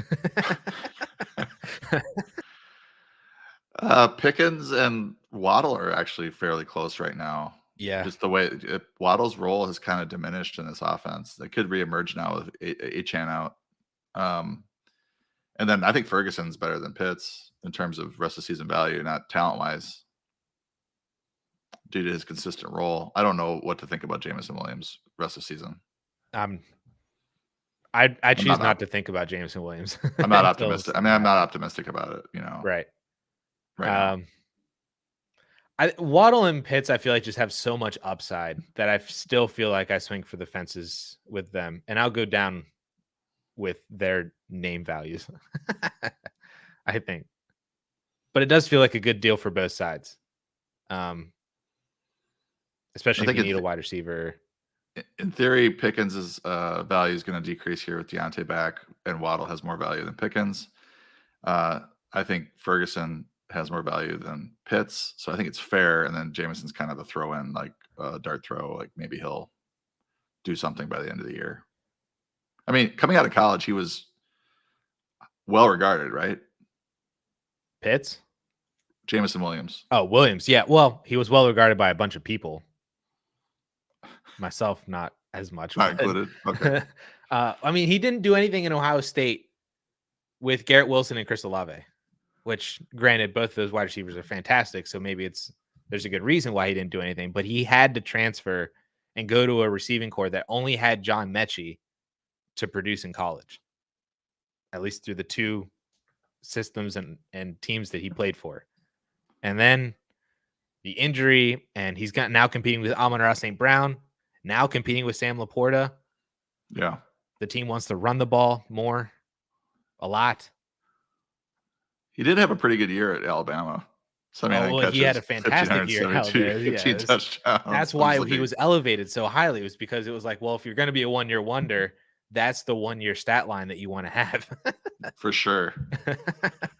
Pickens and Waddle are actually fairly close right now. Yeah. Just the way Waddle's role has kind of diminished in this offense. They could reemerge now with Achane out. And then I think Ferguson's better than Pitts in terms of rest of season value, not talent-wise, due to his consistent role. I don't know what to think about Jameson Williams rest of season. I choose not to think about Jameson Williams. I'm not optimistic. I mean, I'm not optimistic about it, Right. Right. Waddle and Pitts, I feel like just have so much upside that I still feel like I swing for the fences with them, and I'll go down with their name values. I think, but it does feel like a good deal for both sides. Especially if you need a wide receiver. In theory, Pickens' value is going to decrease here with Deontay back, and Waddle has more value than Pickens. I think Ferguson has more value than Pitts, so I think it's fair. And then Jameson's kind of a throw-in, like a dart throw. Like maybe he'll do something by the end of the year. I mean, coming out of college, he was well regarded, right? Pitts? Jameson Williams. Oh, Williams. Yeah. Well, he was well regarded by a bunch of people. Myself, not as much. Not included. Okay. I mean, he didn't do anything in Ohio State with Garrett Wilson and Chris Olave, which, granted, both of those wide receivers are fantastic. So maybe there's a good reason why he didn't do anything. But he had to transfer and go to a receiving corps that only had John Mechie to produce in college, at least through the two systems and teams that he played for. And then the injury, and he's got now competing with Amon-Ra St. Brown, now competing with Sam Laporta. Yeah. The team wants to run the ball more, a lot. He did have a pretty good year at Alabama. He had a fantastic year at Alabama. 15 touchdowns. That's why he was elevated so highly. It was because it was like, well, if you're going to be a one-year wonder, that's the one-year stat line that you want to have. For sure.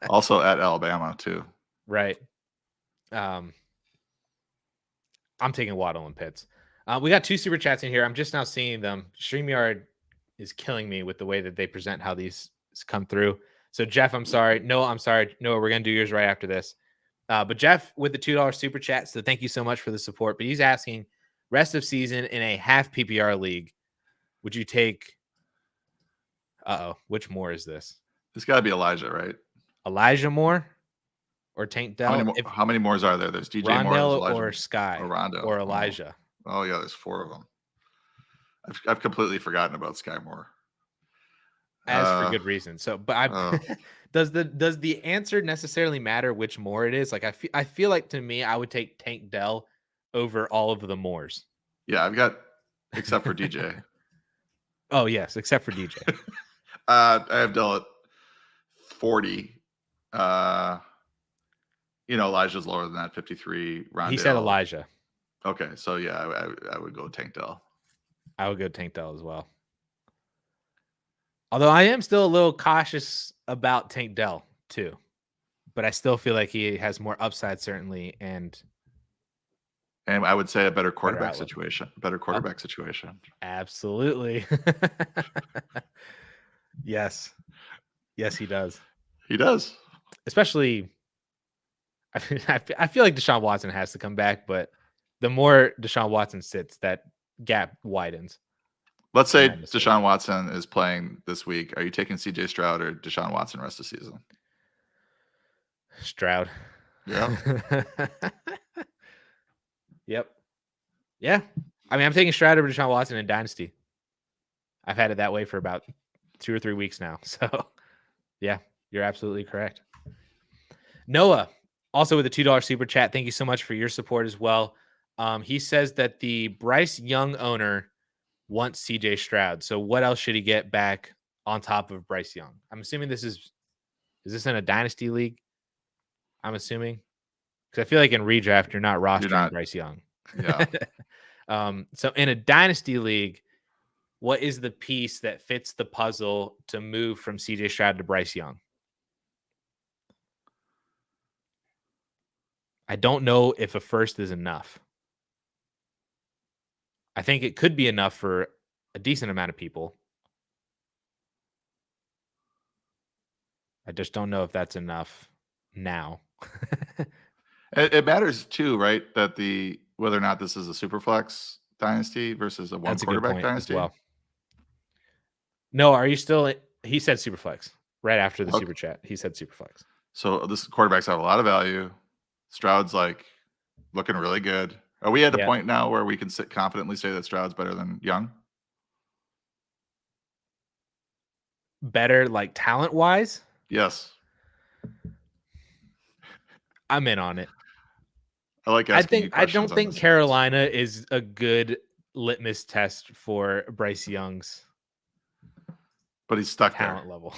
Also at Alabama, too. Right. I'm taking Waddle and Pitts. We got 2 super chats in here. I'm just now seeing them. StreamYard is killing me with the way that they present how these come through. So Jeff, I'm sorry. No, I'm sorry. No, we're going to do yours right after this. But Jeff with the $2 super chat. So thank you so much for the support. But he's asking, rest of season in a half PPR league, would you take? Which Moore is this? It's got to be Elijah, right? Elijah Moore or Tank Dell? How many Moores are there? There's DJ Moore, Rondell Elijah or Sky or Rondo or Elijah. Oh yeah, there's 4 of them. I've completely forgotten about Sky Moore. As for good reason. So, but does the answer necessarily matter which Moore it is? Like I feel like to me, I would take Tank Dell over all of the Moores. Yeah, I've got except for DJ. Oh yes, except for DJ. I have Dell at 40. Elijah's lower than that, 53. Rondale. He said Elijah. Okay, so yeah, I would go Tank Dell. I would go Tank Dell as well. Although I am still a little cautious about Tank Dell too, but I still feel like he has more upside certainly, and I would say a better quarterback situation. Absolutely. Yes, he does. He does. Especially, I feel like Deshaun Watson has to come back, but the more Deshaun Watson sits, that gap widens. Let's say Deshaun Watson is playing this week. Are you taking CJ Stroud or Deshaun Watson rest of the season? Stroud. Yeah. Yep. Yeah. I mean, I'm taking Stroud over Deshaun Watson in Dynasty. I've had it that way for about 2 or 3 weeks now. So, yeah, you're absolutely correct. Noah, also with a $2 super chat. Thank you so much for your support as well. He says that the Bryce Young owner wants CJ Stroud. So what else should he get back on top of Bryce Young? I'm assuming is this in a Dynasty league? I'm assuming. Because I feel like in redraft, you're not rostering Bryce Young. Yeah. So in a Dynasty league, what is the piece that fits the puzzle to move from CJ Stroud to Bryce Young? I don't know if a first is enough. I think it could be enough for a decent amount of people. I just don't know if that's enough now. It matters too, right? That whether or not this is a super flex dynasty versus a one quarterback dynasty. Well, no, are you still? He said super flex right after the super chat. He said super flex. So this quarterbacks have a lot of value. Stroud's like looking really good. Are we at the point now where we can confidently say that Stroud's better than Young? Better, like talent wise? Yes. I'm in on it. I like asking I don't think Carolina is a good litmus test for Bryce Young's. But he's stuck talent there. level.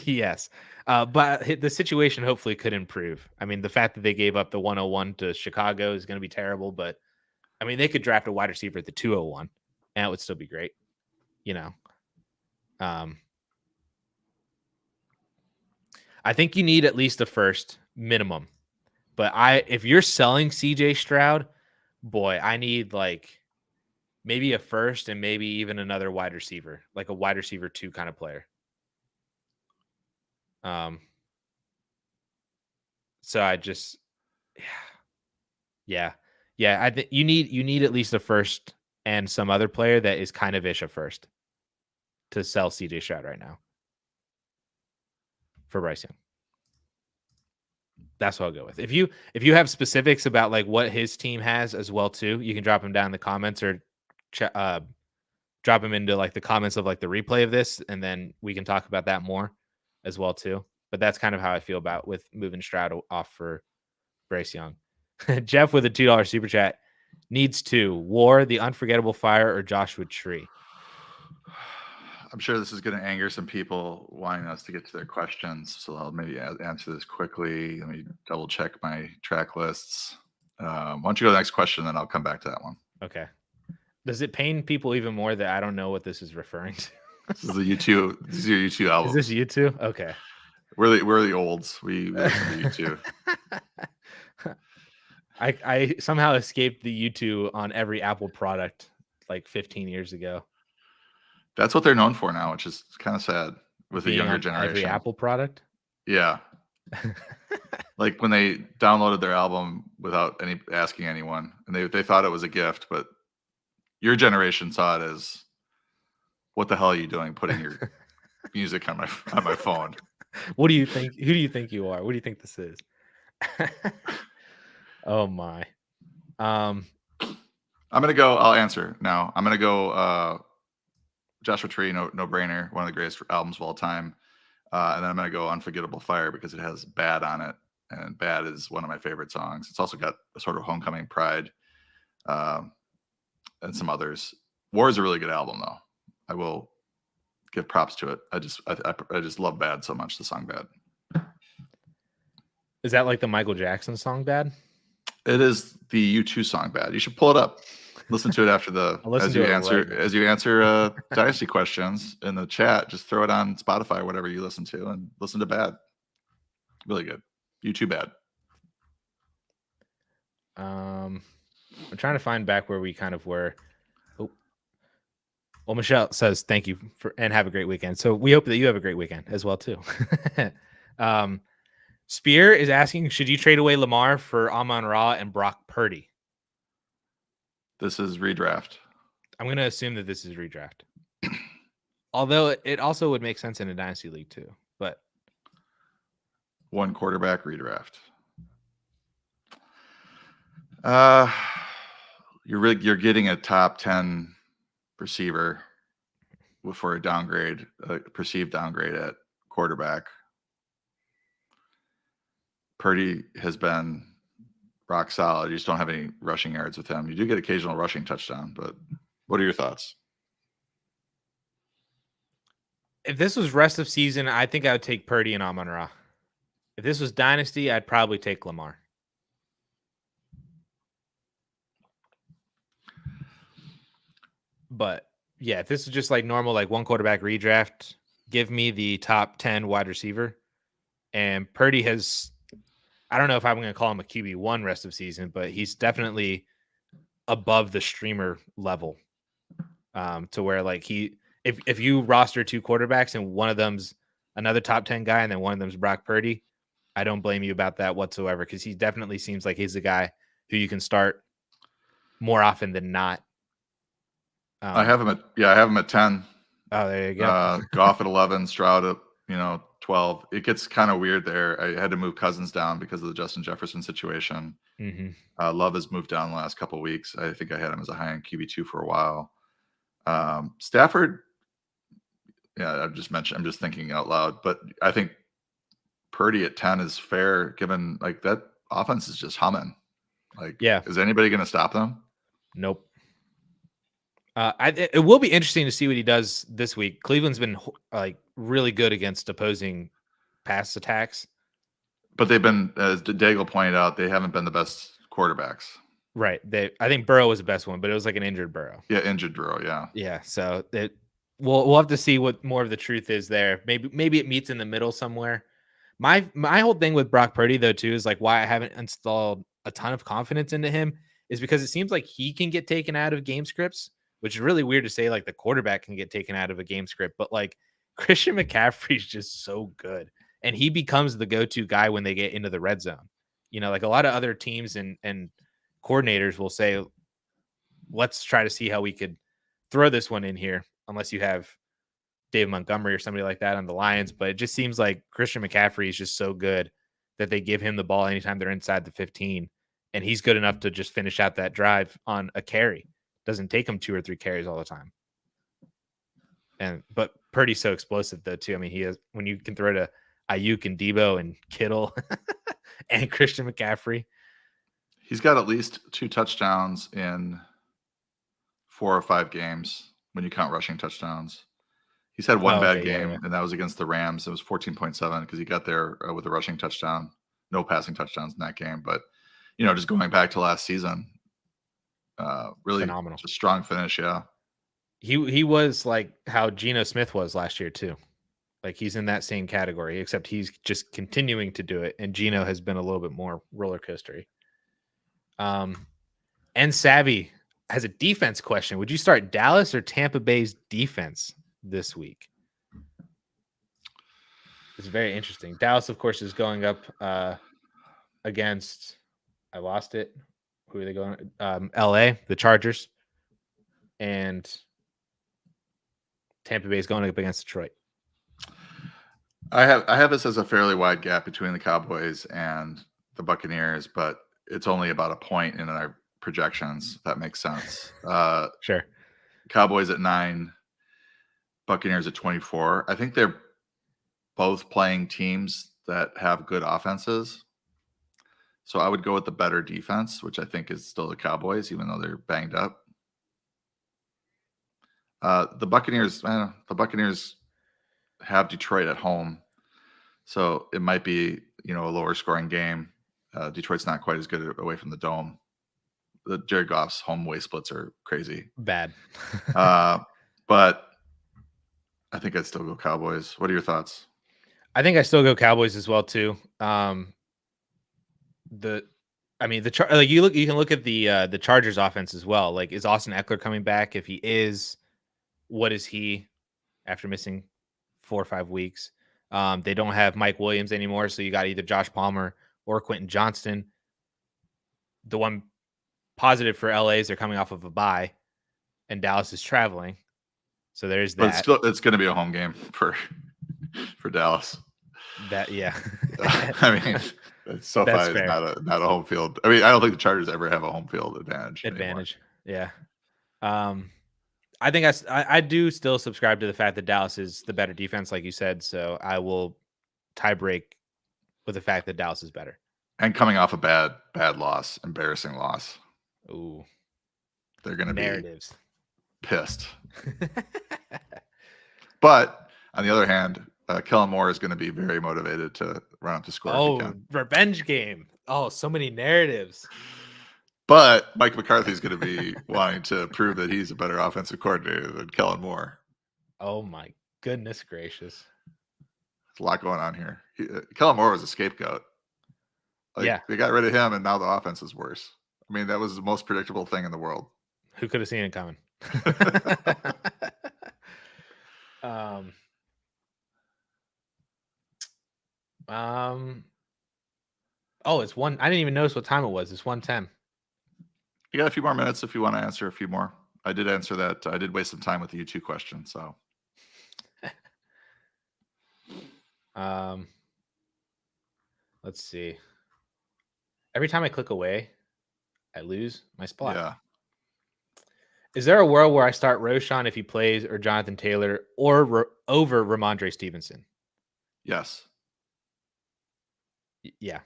Yes. But the situation hopefully could improve. I mean, the fact that they gave up the 101 to Chicago is going to be terrible, but I mean, they could draft a wide receiver at the 201 and it would still be great. I think you need at least a first minimum. But if you're selling CJ Stroud, boy, I need like maybe a first and maybe even another wide receiver, like a wide receiver 2 kind of player. So I just, yeah. I think you need at least a first and some other player that is kind of ish a first to sell CJ Stroud right now for Bryce Young. That's what I'll go with. If you have specifics about like what his team has as well too, you can drop them down in the comments or drop them into like the comments of like the replay of this, and then we can talk about that more as well too. But that's kind of how I feel about with moving Stroud off for Bryce Young. Jeff with a $2 super chat needs 2: War, the Unforgettable Fire, or Joshua Tree. I'm sure this is going to anger some people wanting us to get to their questions, so I'll maybe answer this quickly. Let me double check my track lists. Why don't you go to the next question, then I'll come back to that one. Okay. Does it pain people even more that I don't know what this is referring to? This is the U2. This is your U2 album. Is this U2? Okay. We're the olds. We listen to U2. I somehow escaped the U2 on every Apple product like 15 years ago. That's what they're known for now, which is kind of sad with the younger generation. Every Apple product? Yeah. Like when they downloaded their album without asking anyone, and they thought it was a gift, but your generation saw it as, what the hell are you doing putting your music on my phone? What do you think? Who do you think you are? What do you think this is? Oh my. I'm gonna go. I'll answer now. I'm gonna go. Joshua Tree, no brainer, one of the greatest albums of all time. And then I'm gonna go Unforgettable Fire because it has Bad on it, and Bad is one of my favorite songs. It's also got a sort of Homecoming, Pride, and some others. War is a really good album, though. I will give props to it. I just love Bad so much. The song Bad. Is that like the Michael Jackson song Bad? It is the U2 song Bad. You should pull it up. Listen to it after as you answer Dynasty questions in the chat. Just throw it on Spotify or whatever you listen to, and listen to Bad. Really good. U2 Bad. I'm trying to find back where we kind of were. Oh, well, Michelle says thank you and have a great weekend. So we hope that you have a great weekend as well too. Spear is asking, should you trade away Lamar for Amon-Ra and Brock Purdy? This is redraft. I'm going to assume that this is redraft. Although it also would make sense in a dynasty league too. But one quarterback redraft. You're getting a top 10 receiver for a downgrade, a perceived downgrade at quarterback. Purdy has been rock solid. You just don't have any rushing yards with him. You do get occasional rushing touchdown, but what are your thoughts? If this was rest of season, I think I would take Purdy and Amon-Ra. If this was dynasty, I'd probably take Lamar. But yeah, if this is just like normal, like one quarterback redraft, give me the top 10 wide receiver. And Purdy has, I don't know if I'm going to call him a QB1 rest of season, but he's definitely above the streamer level. To where like if you roster two quarterbacks and one of them's another top 10 guy and then one of them's Brock Purdy, I don't blame you about that whatsoever, because he definitely seems like he's the guy who you can start more often than not. I have him at 10. Oh, there you go. Goff at 11, Stroud at 12. It gets kind of weird there. I had to move Cousins down because of the Justin Jefferson situation. Mm-hmm. Love has moved down the last couple of weeks. I think I had him as a high-end QB2 for a while. Stafford, yeah, I'm just thinking out loud, but I think Purdy at 10 is fair, given like that offense is just humming. Like, yeah, is anybody going to stop them? Nope. It will be interesting to see what he does this week. Cleveland's been like really good against opposing pass attacks, but they've been, as Daigle pointed out, they haven't been the best quarterbacks. Right. I think Burrow was the best one, but it was like an injured Burrow. Yeah, injured Burrow. Yeah. Yeah. So we'll have to see what more of the truth is there. Maybe it meets in the middle somewhere. My whole thing with Brock Purdy though too is like why I haven't installed a ton of confidence into him is because it seems like he can get taken out of game scripts, which is really weird to say. Like the quarterback can get taken out of a game script, but like Christian McCaffrey's just so good, and he becomes the go-to guy when they get into the red zone. Like a lot of other teams and coordinators will say, let's try to see how we could throw this one in here, unless you have Dave Montgomery or somebody like that on the Lions. But it just seems like Christian McCaffrey is just so good that they give him the ball anytime they're inside the 15, and he's good enough to just finish out that drive on a carry. Doesn't take him 2 or 3 carries all the time. But Purdy's so explosive though too. I mean, he is, when you can throw to Ayuk and Debo and Kittle and Christian McCaffrey. He's got at least 2 touchdowns in 4 or 5 games when you count rushing touchdowns. He's had one bad game, and that was against the Rams. It was 14.7 because he got there with a rushing touchdown. No passing touchdowns in that game. But, just going back to last season, really phenomenal. Just strong finish, yeah. He was like how Geno Smith was last year too. Like he's in that same category, except he's just continuing to do it, and Geno has been a little bit more roller coastery. And Savvy has a defense question. Would you start Dallas or Tampa Bay's defense this week? It's very interesting. Dallas, of course, is going up against, I lost it. Who are they going? LA, the Chargers. and Tampa Bay is going up against Detroit. I have this as a fairly wide gap between the Cowboys and the Buccaneers, but it's only about a point in our projections. If that makes sense. Sure. Cowboys at 9, Buccaneers at 24. I think they're both playing teams that have good offenses. So I would go with the better defense, which I think is still the Cowboys, even though they're banged up. The Buccaneers have Detroit at home, so it might be a lower scoring game. Detroit's not quite as good away from the dome. The Jared Goff's home way splits are crazy. Bad. But I think I'd still go Cowboys. What are your thoughts? I think I still go Cowboys as well too. You can look at the Chargers offense as well. Like, is Austin Eckler coming back? If he is, what is he after missing 4 or 5 weeks? They don't have Mike Williams anymore, so you got either Josh Palmer or Quentin Johnston. The one positive for LA is they're coming off of a bye, and Dallas is traveling. So there's that. But it's going to be a home game for Dallas. Yeah. I mean, SoFi is not a home field. I mean, I don't think the Chargers ever have a home field advantage. Anymore. Yeah. I think I do still subscribe to the fact that Dallas is the better defense, like you said. So I will tie break with the fact that Dallas is better. And coming off a bad loss, embarrassing loss. Ooh, they're going to be pissed. But on the other hand, Kellen Moore is going to be very motivated to run up the score. Oh, revenge game. Oh, so many narratives. But Mike McCarthy is going to be wanting to prove that he's a better offensive coordinator than Kellen Moore. Oh, my goodness gracious. There's a lot going on here. Kellen Moore was a scapegoat. They got rid of him, and now the offense is worse. I mean, that was the most predictable thing in the world. Who could have seen it coming? It's one. I didn't even notice what time it was. It's 1:10. You got a few more minutes if you want to answer a few more. I did answer that. I did waste some time with the U2 question. So, let's see. Every time I click away, I lose my spot. Yeah. Is there a world where I start Roschon if he plays, or Jonathan Taylor, or over Ramondre Stevenson? Yes. Yeah.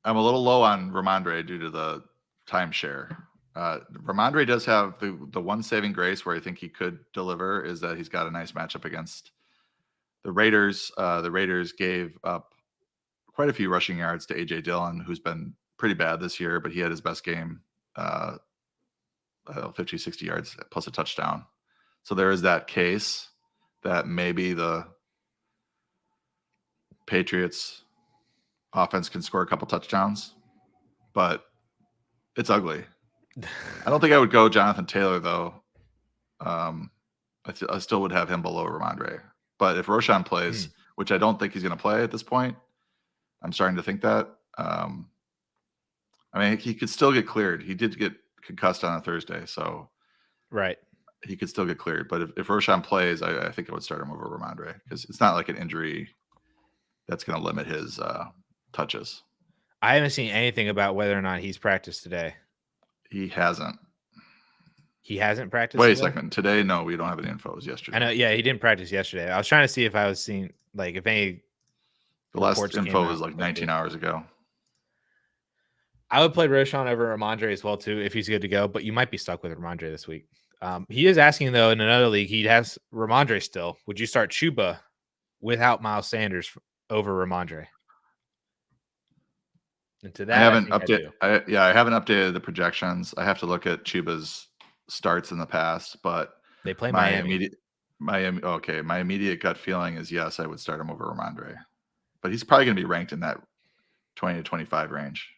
I'm a little low on Ramondre due to the timeshare. Ramondre does have the one saving grace where I think he could deliver is that he's got a nice matchup against the Raiders. The Raiders gave up quite a few rushing yards to A.J. Dillon, who's been pretty bad this year, but he had his best game, 50, 60 yards plus a touchdown. So there is that case that maybe the Patriots offense can score a couple touchdowns, but it's ugly. I don't think I would go Jonathan Taylor, though. I still would have him below Ramondre. But if Roschon plays, which I don't think he's going to play at this point, I'm starting to think that. I mean, he could still get cleared. He did get concussed on a Thursday, so right, he could still get cleared. But if Roschon plays, I think I would start him over Ramondre because it's not like an injury that's going to limit his touches. I haven't seen anything about whether or not he's practiced today. He hasn't. He hasn't practiced. Wait a second. Today, no, we don't have any info. It was yesterday. I know. Yeah, he didn't practice yesterday. I was trying to see if I was seeing if any. The last info was like 19 hours ago. I would play Roschon over Ramondre as well too if he's good to go. But you might be stuck with Ramondre this week. He is asking though in another league he has Ramondre still. Would you start Chuba without Miles Sanders over Ramondre? And to that, I haven't updated. I haven't updated the projections. I have to look at Chuba's starts in the past, but they play Miami. My immediate gut feeling is yes, I would start him over Ramondre, but he's probably going to be ranked in that 20 to 25 range.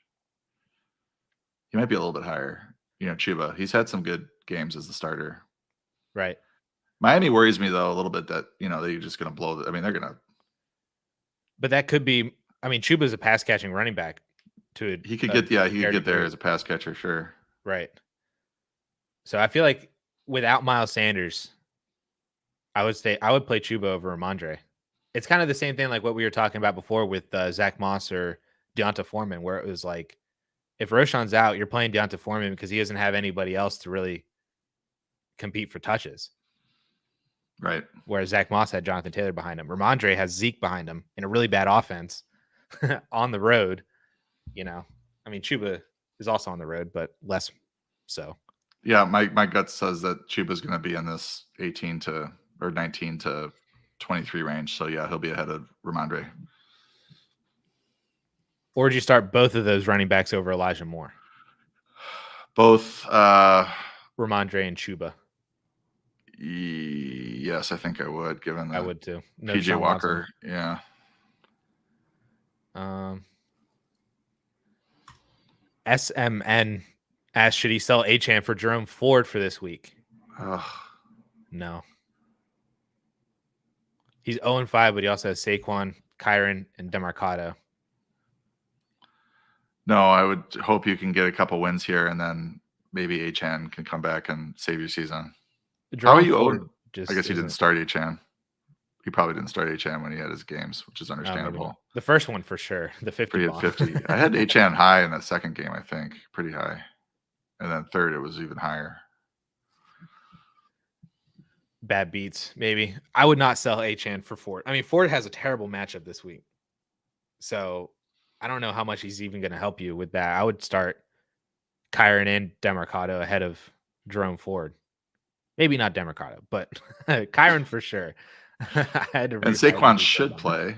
He might be a little bit higher. Chuba. He's had some good games as the starter. Right. Miami worries me though a little bit that they're just going to blow. They're going to. But that could be. I mean, Chuba's a pass catching running back. He could get there as a pass catcher, sure. Right. So I feel like without Miles Sanders, I would play Chuba over Ramondre. It's kind of the same thing like what we were talking about before with Zach Moss or Deonta Foreman, where it was like, if Roschon's out, you're playing Deonta Foreman because he doesn't have anybody else to really compete for touches. Right. Whereas Zach Moss had Jonathan Taylor behind him. Ramondre has Zeke behind him in a really bad offense on the road. You know, I mean, Chuba is also on the road, but less so. Yeah, my gut says that Chuba's going to be in this 19 to 23 range. So yeah, he'll be ahead of Ramondre. Or would you start both of those running backs over Elijah Moore? Both Ramondre and Chuba. Yes, I think I would, given that I would too. No PJ Sean Walker. Watson. Yeah. SMN asked, should he sell Achane for Jerome Ford for this week? No. He's 0-5, but he also has Saquon, Kyron, and DeMarcado. No, I would hope you can get a couple wins here, and then maybe Achane can come back and save your season. How are you Ford I guess he didn't start Achane. He probably didn't start Achane when he had his games, which is understandable. The first one for sure. The 50. He had 50. I had Achane high in that second game, I think. Pretty high. And then third, it was even higher. Bad beats, maybe. I would not sell Achane for Ford. I mean, Ford has a terrible matchup this week. So I don't know how much he's even going to help you with that. I would start Kyron and DeMarcado ahead of Jerome Ford. Maybe not DeMarcado, but Kyron for sure. And Saquon should play.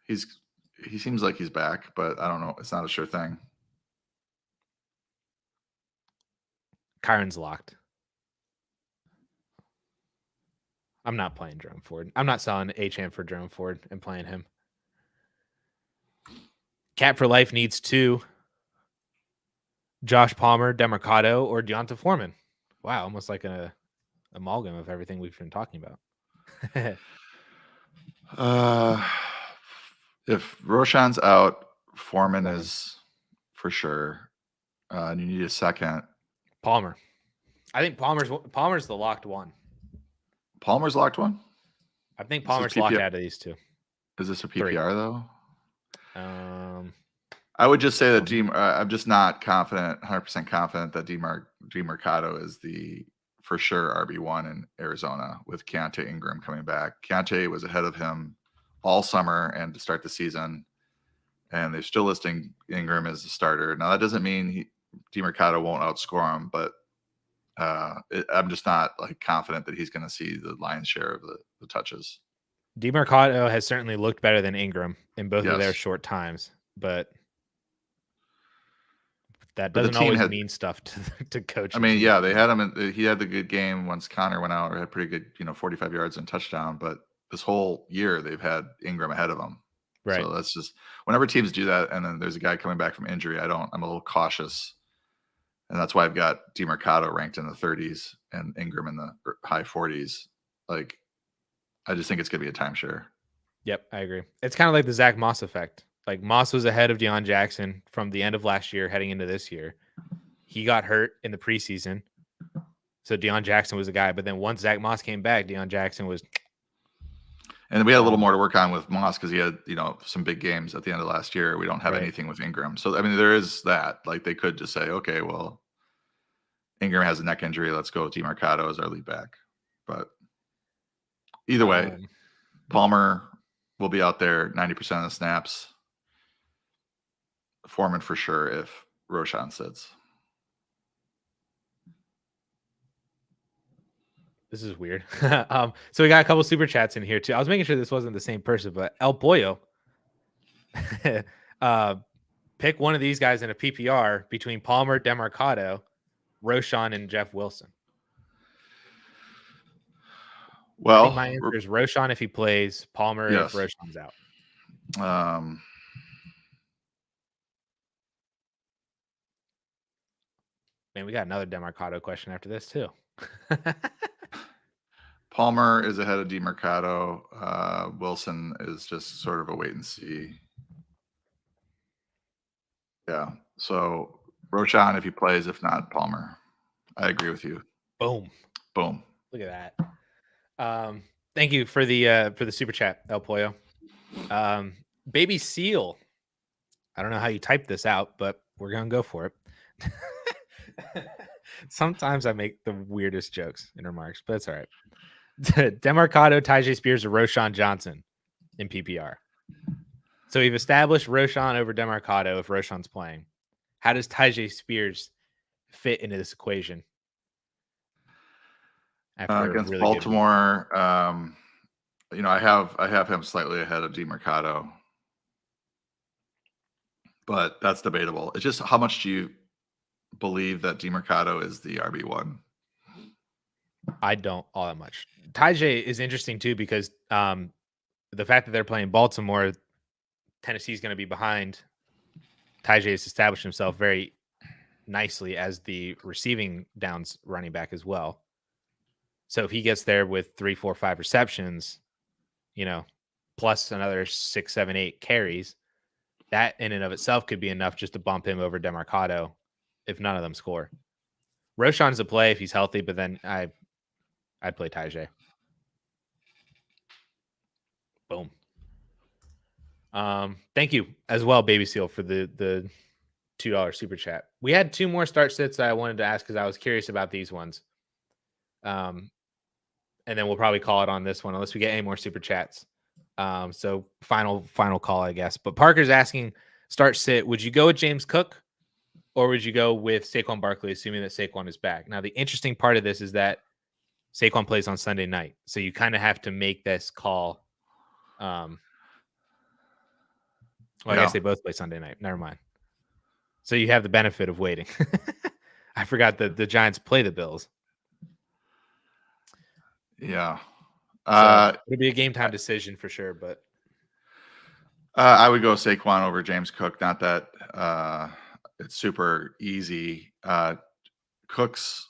He seems like he's back, but I don't know. It's not a sure thing. Kyron's locked. I'm not playing Jerome Ford. I'm not selling Achane for Jerome Ford and playing him. Cat for Life needs 2. Josh Palmer, DeMarcado, or Deonta Foreman. Wow, almost like an amalgam of everything we've been talking about. If Roschon's out, Foreman is for sure. And you need a second. Palmer. I think Palmer's the locked one. Palmer's locked one? I think Palmer's locked out of these two. Is this a PPR though? I would just say that I'm just not confident, 100% confident that DeMarcado is the for sure RB1 in Arizona with Keontae Ingram coming back. Keontae was ahead of him all summer and to start the season, and they're still listing Ingram as the starter. Now that doesn't mean DeMarcado won't outscore him, but I'm just not like confident that he's going to see the lion's share of the touches. DeMarcado has certainly looked better than Ingram in both of their short times, but that doesn't always mean stuff to coach. I mean, yeah, they had him. He had the good game once Connor went out, or had pretty good, 45 yards and touchdown. But this whole year, they've had Ingram ahead of him. Right. So that's just whenever teams do that, and then there's a guy coming back from injury. I'm a little cautious, and that's why I've got DeMarcado ranked in the 30s and Ingram in the high 40s. Like, I just think it's going to be a timeshare. Yep, I agree. It's kind of like the Zach Moss effect. Like Moss was ahead of Deion Jackson from the end of last year heading into this year. He got hurt in the preseason. So Deion Jackson was the guy. But then once Zach Moss came back, Deion Jackson was. And we had a little more to work on with Moss because he had, some big games at the end of last year. We don't have anything with Ingram. So, I mean, there is that. Like, they could just say, okay, well, Ingram has a neck injury. Let's go with DeMarcado as our lead back. But either way, Palmer will be out there 90% of the snaps. Foreman for sure if Roschon sits. This is weird. So we got a couple super chats in here too. I was making sure this wasn't the same person, but El Pollo. Pick one of these guys in a PPR between Palmer, DeMarcado, Roschon, and Jeff Wilson. Well, I think my answer is Roschon if he plays, Palmer if Roschon's out. Man, we got another DeMarcado question after this too. Palmer is ahead of DeMarcado. Wilson is just sort of a wait and see. Yeah. So Roschon if he plays, if not Palmer. I agree with you. Boom. Boom. Look at that. Thank you for the super chat, El Pollo. Baby Seal. I don't know how you type this out, but we're gonna go for it. Sometimes I make the weirdest jokes in remarks, but it's all right. Demarcado, Tyjae Spears, or Roshan Johnson in PPR. So we've established Roshan over Demarcado if Roshan's playing. How does Tyjae Spears fit into this equation? Against really Baltimore, I have him slightly ahead of Demarcado, but that's debatable. It's just how much do you believe that Demarcado is the RB1? I don't all that much. Tyjae is interesting too because the fact that they're playing Baltimore, Tennessee's going to be behind. Tyjae has established himself very nicely as the receiving downs running back as well. So if he gets there with 3, 4, 5 receptions, plus another 6, 7, 8 carries, that in and of itself could be enough just to bump him over Demarcado if none of them score. Roshan's a play if he's healthy, but then I'd play Tyjae. Boom. Thank you as well, Baby Seal, for the $2 super chat. We had 2 more start sits that I wanted to ask because I was curious about these ones. And then we'll probably call it on this one unless we get any more super chats. So final call, I guess. But Parker's asking, start sit, would you go with James Cook or would you go with Saquon Barkley, assuming that Saquon is back? Now, the interesting part of this is that Saquon plays on Sunday night. So you kind of have to make this call. I guess they both play Sunday night. Never mind. So you have the benefit of waiting. I forgot that the Giants play the Bills. Yeah. So it'll be a game time decision for sure, but I would go Saquon over James Cook. Not that it's super easy. Cook's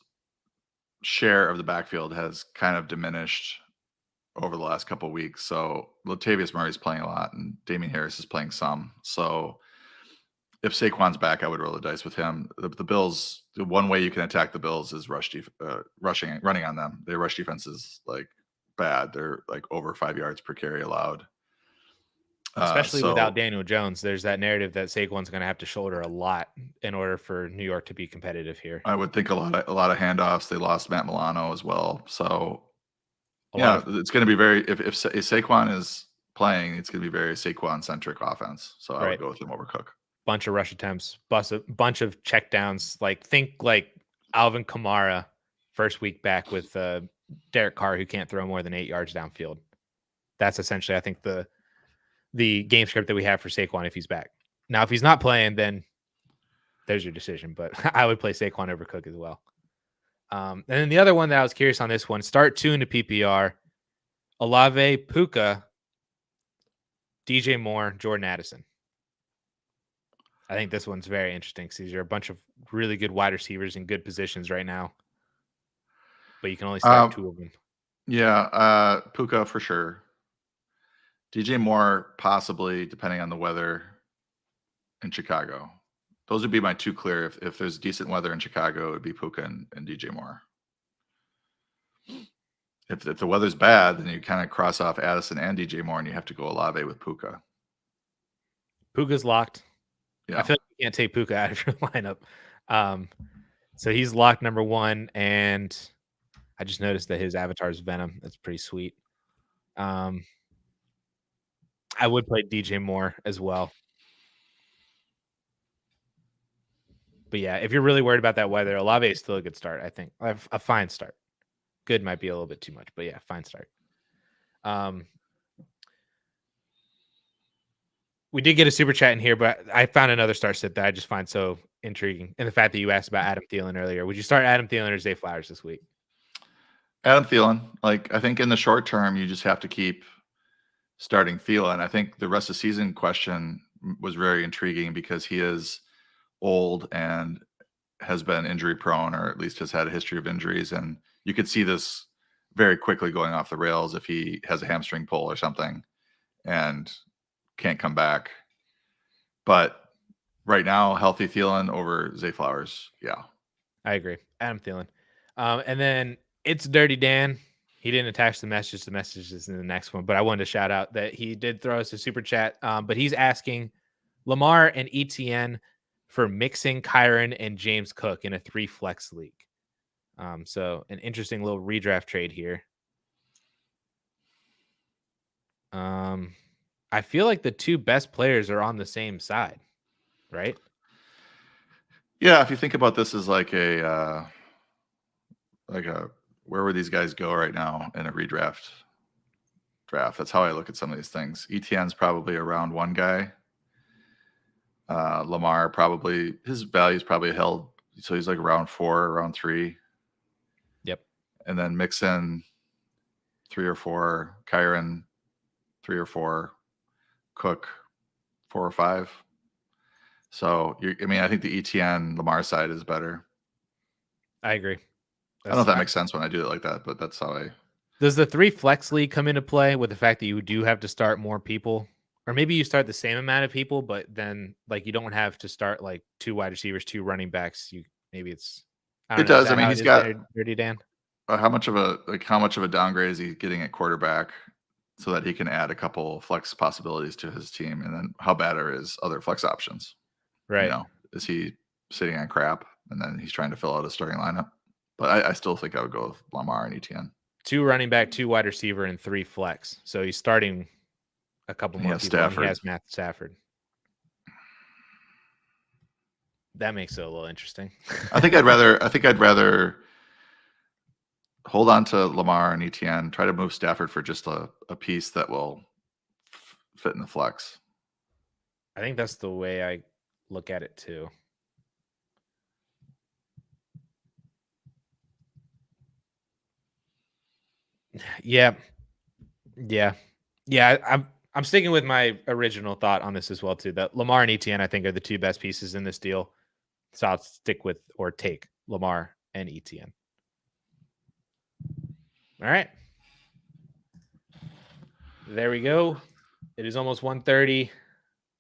share of the backfield has kind of diminished over the last couple of weeks. So Latavius Murray's playing a lot and Damian Harris is playing some. So if Saquon's back, I would roll the dice with him. The Bills, the one way you can attack the Bills is running on them. Their rush defense is like bad. They're like over 5 yards per carry allowed. Especially without Daniel Jones, there's that narrative that Saquon's going to have to shoulder a lot in order for New York to be competitive here. I would think a lot of handoffs. They lost Matt Milano as well, so it's going to be very. If Saquon is playing, it's going to be very Saquon centric offense. So I would go with him over Cook. Bunch of rush attempts, bunch of checkdowns. Think Alvin Kamara first week back with Derek Carr, who can't throw more than 8 yards downfield. That's essentially, I think, the game script that we have for Saquon if he's back. Now, if he's not playing, then there's your decision. But I would play Saquon over Cook as well. And then the other one that I was curious on this one, start 2 into PPR, Olave, Puka, DJ Moore, Jordan Addison. I think this one's very interesting because these are a bunch of really good wide receivers in good positions right now. But you can only start 2 of them. Yeah, Puka for sure. DJ Moore, possibly, depending on the weather in Chicago. Those would be my 2 clear. If there's decent weather in Chicago, it would be Puka and DJ Moore. If the weather's bad, then you kind of cross off Addison and DJ Moore, and you have to go Olave with Puka. Puka's locked. Yeah. I feel like you can't take Puka out of your lineup. So he's locked number 1, and I just noticed that his avatar is Venom. That's pretty sweet. I would play DJ Moore as well. But yeah, if you're really worried about that weather, Olave is still a good start, I think. A fine start. Good might be a little bit too much, but yeah, fine start. We did get a super chat in here, but I found another start sit that I just find so intriguing. And the fact that you asked about Adam Thielen earlier. Would you start Adam Thielen or Zay Flowers this week? Adam Thielen. I think in the short term, you just have to keep starting Thielen. I think the rest of the season question was very intriguing because he is old and has been injury prone, or at least has had a history of injuries. And you could see this very quickly going off the rails if he has a hamstring pull or something and can't come back. But right now, healthy Thielen over Zay Flowers. Yeah, I agree. Adam Thielen. And then it's Dirty Dan. He didn't attach the message. The message is in the next one, but I wanted to shout out that he did throw us a super chat. But he's asking Lamar and ETN for mixing Kyron and James Cook in a 3 flex league. So an interesting little redraft trade here. I feel like the 2 best players are on the same side, right? Yeah, if you think about this as like a where would these guys go right now in a redraft draft? That's how I look at some of these things. ETN's probably a round 1 guy. Lamar probably his value is probably held, so he's like round 4, round 3. Yep. And then mix in 3 or 4, Kyron 3 or 4, Cook 4 or 5. So I think the ETN Lamar side is better. I agree. I don't know if that makes sense when I do it like that, but that's how I. Does the 3 flex league come into play with the fact that you do have to start more people? Or maybe you start the same amount of people, but then like you don't have to start like 2 wide receivers, 2 running backs. Maybe it's. It does. I mean, he's got Dirty Dan. How much of a downgrade is he getting at quarterback, so that he can add a couple flex possibilities to his team, and then how bad are his other flex options? Right. Is he sitting on crap, and then he's trying to fill out a starting lineup? But I still think I would go with Lamar and ETN. 2 running back, 2 wide receiver, and 3 flex. So he's starting a couple more people. Stafford. He has Matt Stafford. That makes it a little interesting. I think I'd rather hold on to Lamar and ETN, try to move Stafford for just a piece that will fit in the flex. I think that's the way I look at it too. Yeah. I'm sticking with my original thought on this as well too. That Lamar and ETN I think are the 2 best pieces in this deal. So I'll stick with or take Lamar and ETN. All right. There we go. It is almost 1:30.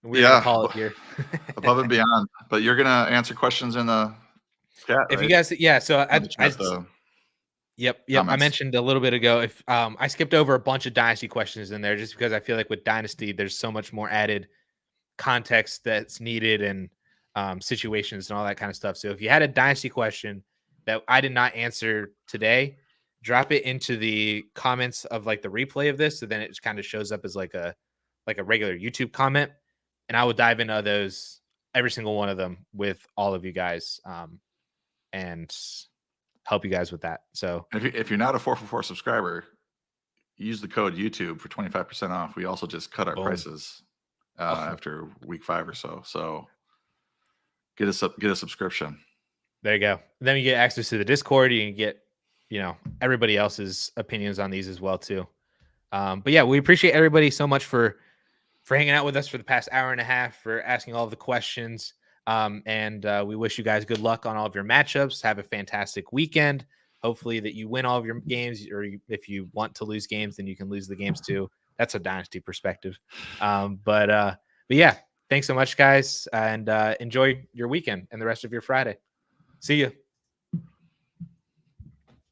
We're gonna call it here. Above and beyond. But you're gonna answer questions in the chat. If you guys, so Yep. Comments. I mentioned a little bit ago. If I skipped over a bunch of Dynasty questions in there, just because I feel like with Dynasty, there's so much more added context that's needed and situations and all that kind of stuff. So if you had a Dynasty question that I did not answer today, drop it into the comments of like the replay of this. So then it just kind of shows up as like a regular YouTube comment, and I will dive into those, every single one of them, with all of you guys, and help you guys with that. So if you're not a 444 subscriber, use the code YouTube for 25% off. We also just cut our prices after week 5 or so. So get a subscription. There you go. Then you get access to the Discord. You can get, everybody else's opinions on these as well too. But yeah, we appreciate everybody so much for hanging out with us for the past hour and a half, for asking all of the questions. And we wish you guys good luck on all of your matchups. Have a fantastic weekend. Hopefully that you win all of your games, or if you want to lose games, then you can lose the games too. That's a Dynasty perspective. But yeah, thanks so much, guys, and enjoy your weekend and the rest of your Friday. See you.